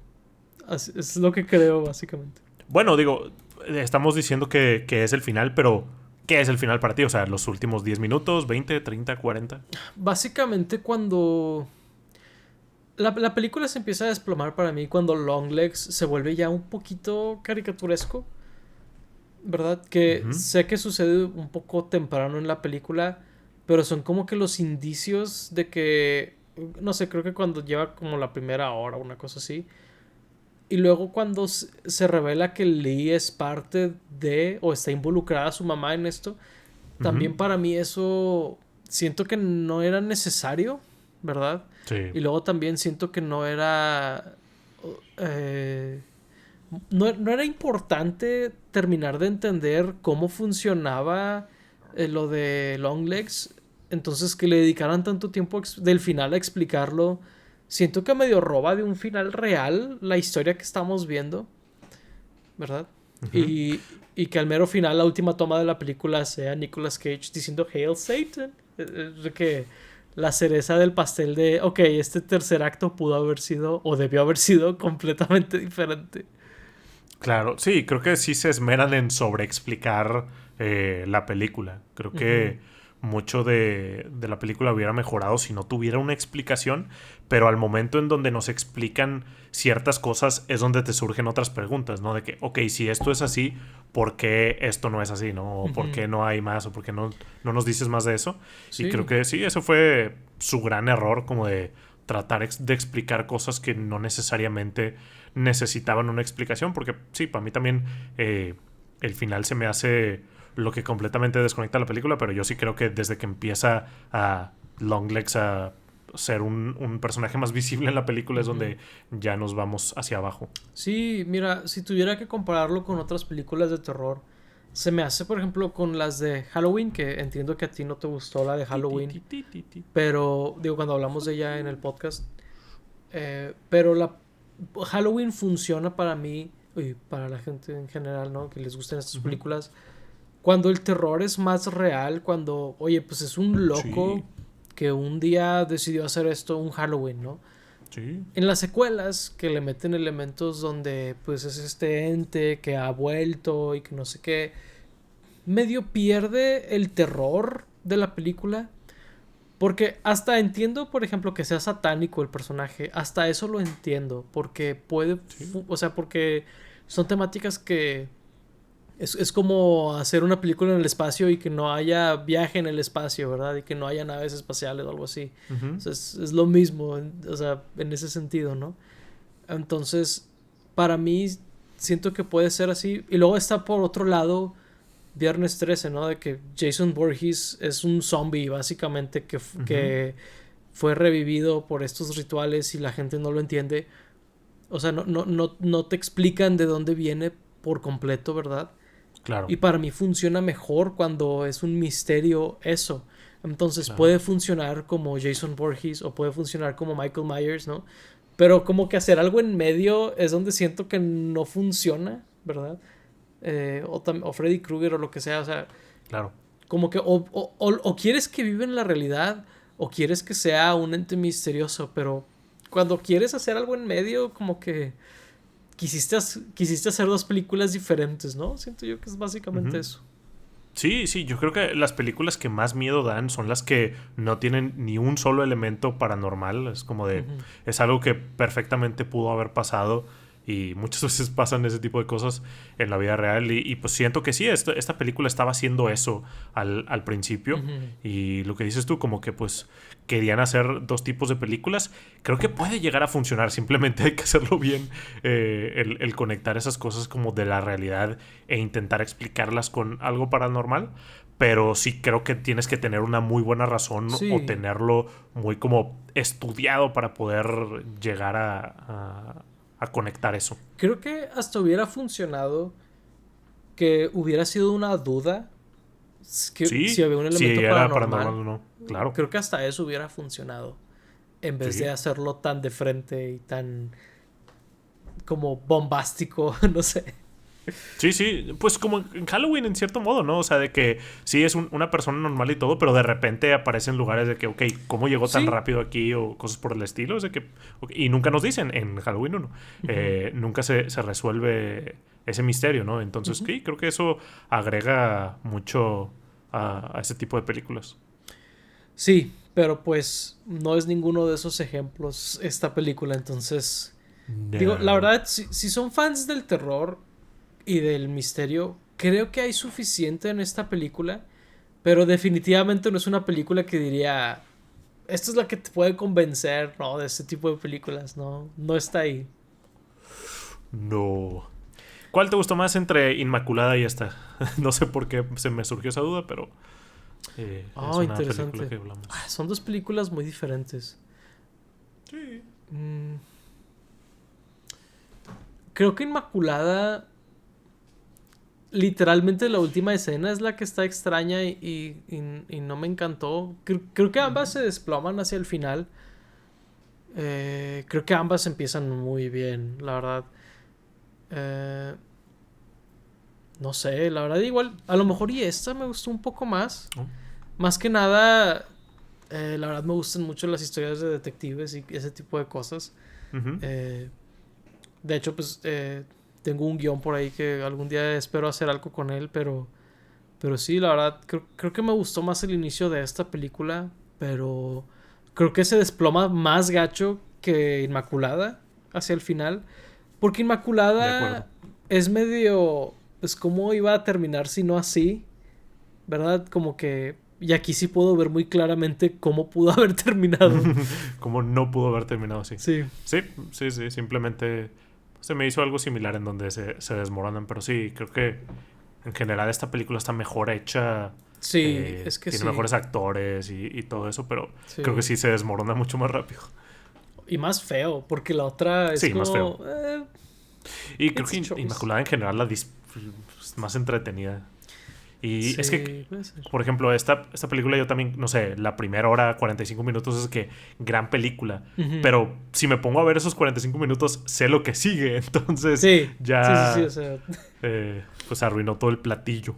es lo que creo, básicamente. Bueno, digo, estamos diciendo que es el final, pero ¿Qué es el final para ti? O sea, los últimos 10 minutos, 20, 30, 40. Básicamente cuando la película se empieza a desplomar para mí cuando Longlegs se vuelve ya un poquito caricaturesco, ¿verdad? Que Ujú, sé que sucede un poco temprano en la película, pero son como que los indicios de que, no sé, creo que cuando lleva como la primera hora, una cosa así, y luego cuando se revela que Lee es parte de, o está involucrada su mamá en esto, ujú. también para mí eso siento que no era necesario, ¿verdad? Sí. Y luego también siento que no era... eh, no era importante terminar de entender cómo funcionaba lo de Longlegs. Entonces que le dedicaran tanto tiempo del final a explicarlo. Siento que medio roba de un final real la historia que estamos viendo, ¿verdad? Ujú. Y que al mero final la última toma de la película sea Nicolas Cage diciendo Hail Satan. Es de que la cereza del pastel de, ok, este tercer acto pudo haber sido o debió haber sido completamente diferente. Claro, sí, creo que sí se esmeran en sobreexplicar la película. Creo Ujú. que mucho de la película hubiera mejorado si no tuviera una explicación, pero al momento en donde nos explican ciertas cosas es donde te surgen otras preguntas, ¿no? De que, ok, si esto es así, ¿por qué esto no es así, ¿no? O ¿por Ujú. qué no hay más? ¿O por qué no nos dices más de eso? Y creo Sí, que sí, eso fue su gran error, como de tratar de explicar cosas que no necesariamente necesitaban una explicación, porque sí, para mí también el final se me hace lo que completamente desconecta la película, pero yo sí creo que desde que empieza a Longlegs a ser un personaje más visible en la película es ujú. donde ya nos vamos hacia abajo. Sí, mira, si tuviera que compararlo con otras películas de terror, se me hace, por ejemplo, con las de Halloween, que entiendo que a ti no te gustó la de Ti, ti, Halloween, ti, ti, ti, ti. pero digo, cuando hablamos de ella en el podcast, pero la Halloween funciona para mí y para la gente en general, ¿no? Que les gusten estas Ujú. películas. Cuando el terror es más real, cuando, oye, pues es un Sí, loco que un día decidió hacer esto, un Halloween, ¿no? sí. En las secuelas que le meten elementos donde pues es este ente que ha vuelto y que no sé qué, medio pierde el terror de la película. Porque hasta entiendo, por ejemplo, que sea satánico el personaje. Hasta eso lo entiendo. Porque puede... Sí. O sea, porque son temáticas que... Es como hacer una película en el espacio y que no haya viaje en el espacio, ¿verdad? Y que no haya naves espaciales o algo así. O Ujú. sea, es lo mismo, o sea, en ese sentido, ¿no? Entonces, para mí, siento que puede ser así. Y luego está por otro lado Viernes 13, ¿no? De que Jason Voorhees es un zombie, básicamente, Ujú. que fue revivido por estos rituales y la gente no lo entiende. O sea, no te explican de dónde viene por completo, ¿verdad? Claro, Y para mí funciona mejor cuando es un misterio eso. Entonces claro. puede funcionar como Jason Voorhees o puede funcionar como Michael Myers, ¿no? Pero como que hacer algo en medio es donde siento que no funciona, ¿verdad? O Freddy Krueger o lo que sea, o sea, Claro. como que o quieres que viva en la realidad o quieres que sea un ente misterioso, pero cuando quieres hacer algo en medio, como que quisiste hacer dos películas diferentes, ¿no? Siento yo que es básicamente Ujú. eso. Sí, sí, yo creo que las películas que más miedo dan son las que no tienen ni un solo elemento paranormal. Es como de, Ujú. es algo que perfectamente pudo haber pasado y muchas veces pasan ese tipo de cosas en la vida real. Y pues siento que sí, esta película estaba haciendo eso al principio. Ujú. Y lo que dices tú, como que pues querían hacer dos tipos de películas. Creo que puede llegar a funcionar, simplemente hay que hacerlo bien. El conectar esas cosas como de la realidad e intentar explicarlas con algo paranormal. Pero sí creo que tienes que tener una muy buena razón o Sí, tenerlo muy como estudiado para poder llegar a conectar eso. creo que hasta hubiera funcionado que hubiera sido una duda que si Sí, había un si elemento era paranormal paranormal. o no. Claro. Creo que hasta eso hubiera funcionado en vez de Sí. hacerlo tan de frente y tan como bombástico, no sé. Sí, sí, pues como en Halloween en cierto modo, ¿no? O sea, de que sí es una persona normal y todo, pero de repente aparecen lugares de que, ok, ¿cómo llegó tan Sí. rápido aquí? O cosas por el estilo. Es de que, ok, y nunca nos dicen en Halloween 1. Ujú. Nunca se resuelve ese misterio, ¿no? Entonces, sí, creo que eso agrega mucho a ese tipo de películas. Sí, pero pues no es ninguno de esos ejemplos esta película, entonces... Digo, la No. verdad, si son fans del terror y del misterio, creo que hay suficiente en esta película, pero definitivamente no es una película que diría, esta es la que te puede convencer, ¿no? De este tipo de películas, no, no está ahí. No. ¿Cuál te gustó más entre Inmaculada y esta? No sé por qué se me surgió esa duda, pero es Oh, una película interesante. que hablamos. Son dos películas muy diferentes. Sí. Mm, creo que Inmaculada, literalmente la última escena es la que está extraña y no me encantó. Creo que ambas se desploman hacia el final. Creo que ambas empiezan muy bien, la verdad. Eh, no sé, la verdad igual, a lo mejor y esta me gustó un poco más. Oh. Más que nada, la verdad me gustan mucho las historias de detectives y ese tipo de cosas. Ujú. Eh, de hecho, pues tengo un guión por ahí que algún día espero hacer algo con él, pero sí, la verdad, creo que me gustó más el inicio de esta película, pero creo que se desploma más gacho que Inmaculada hacia el final, porque De acuerdo. Inmaculada es medio, pues cómo iba a terminar si no así, ¿verdad? Como que, y aquí sí puedo ver muy claramente cómo pudo haber terminado. Como no pudo haber terminado así. Sí, Sí, sí, sí. Simplemente se me hizo algo similar en donde se desmoronan. Pero sí, creo que en general esta película está mejor hecha. sí, es que Tiene sí, mejores actores y todo eso. Pero creo que sí. sí se desmorona mucho más rápido. Y más feo, porque la otra es Sí, más feo. como, Y creo it's a que choice. Inmaculada en general es más entretenida. Y es que, Sí, puede ser. por ejemplo, esta película yo también, no sé, la primera hora, 45 minutos es que gran película. Ujú. Pero si me pongo a ver esos 45 minutos, sé lo que sigue. Entonces Sí, sí, o ya, sea, pues arruinó todo el platillo.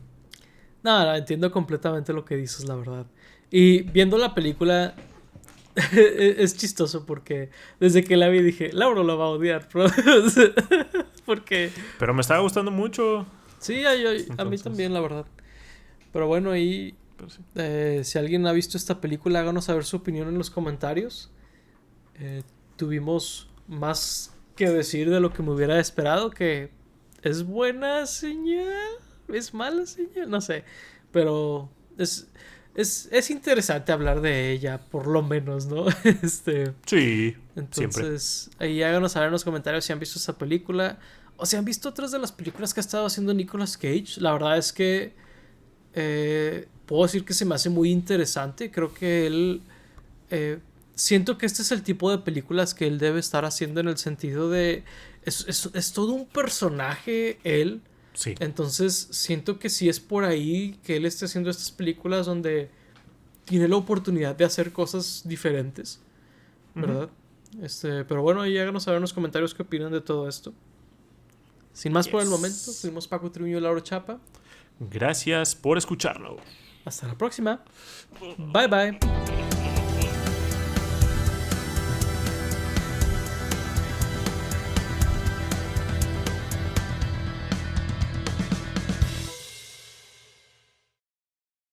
nada, entiendo completamente lo que dices, la verdad. Y viendo la película, es chistoso porque desde que la vi dije, Lauro la va a odiar, porque Pero me estaba gustando mucho. sí, a mí Entonces, también, la verdad. Pero bueno, ahí, pues sí. si alguien ha visto esta película, háganos saber su opinión en los comentarios. Eh, tuvimos más que decir de lo que me hubiera esperado, que es buena señal, es mala señal, no sé, pero es interesante hablar de ella, por lo menos, ¿no? Sí, siempre. Entonces, ahí háganos saber en los comentarios si han visto esta película o si han visto otras de las películas que ha estado haciendo Nicolas Cage. La verdad es que puedo decir que se me hace muy interesante. Creo que él eh, siento que este es el tipo de películas que él debe estar haciendo en el sentido de es todo un personaje él, Sí. entonces siento que si es por ahí que él esté haciendo estas películas donde tiene la oportunidad de hacer cosas diferentes, Ujú. ¿verdad? Pero bueno, ahí háganos saber en los comentarios qué opinan de todo esto. Sin más por el momento, Yes. fuimos Paco Tribuño y Lauro Chapa. Gracias por escucharlo. Hasta la próxima. Bye bye.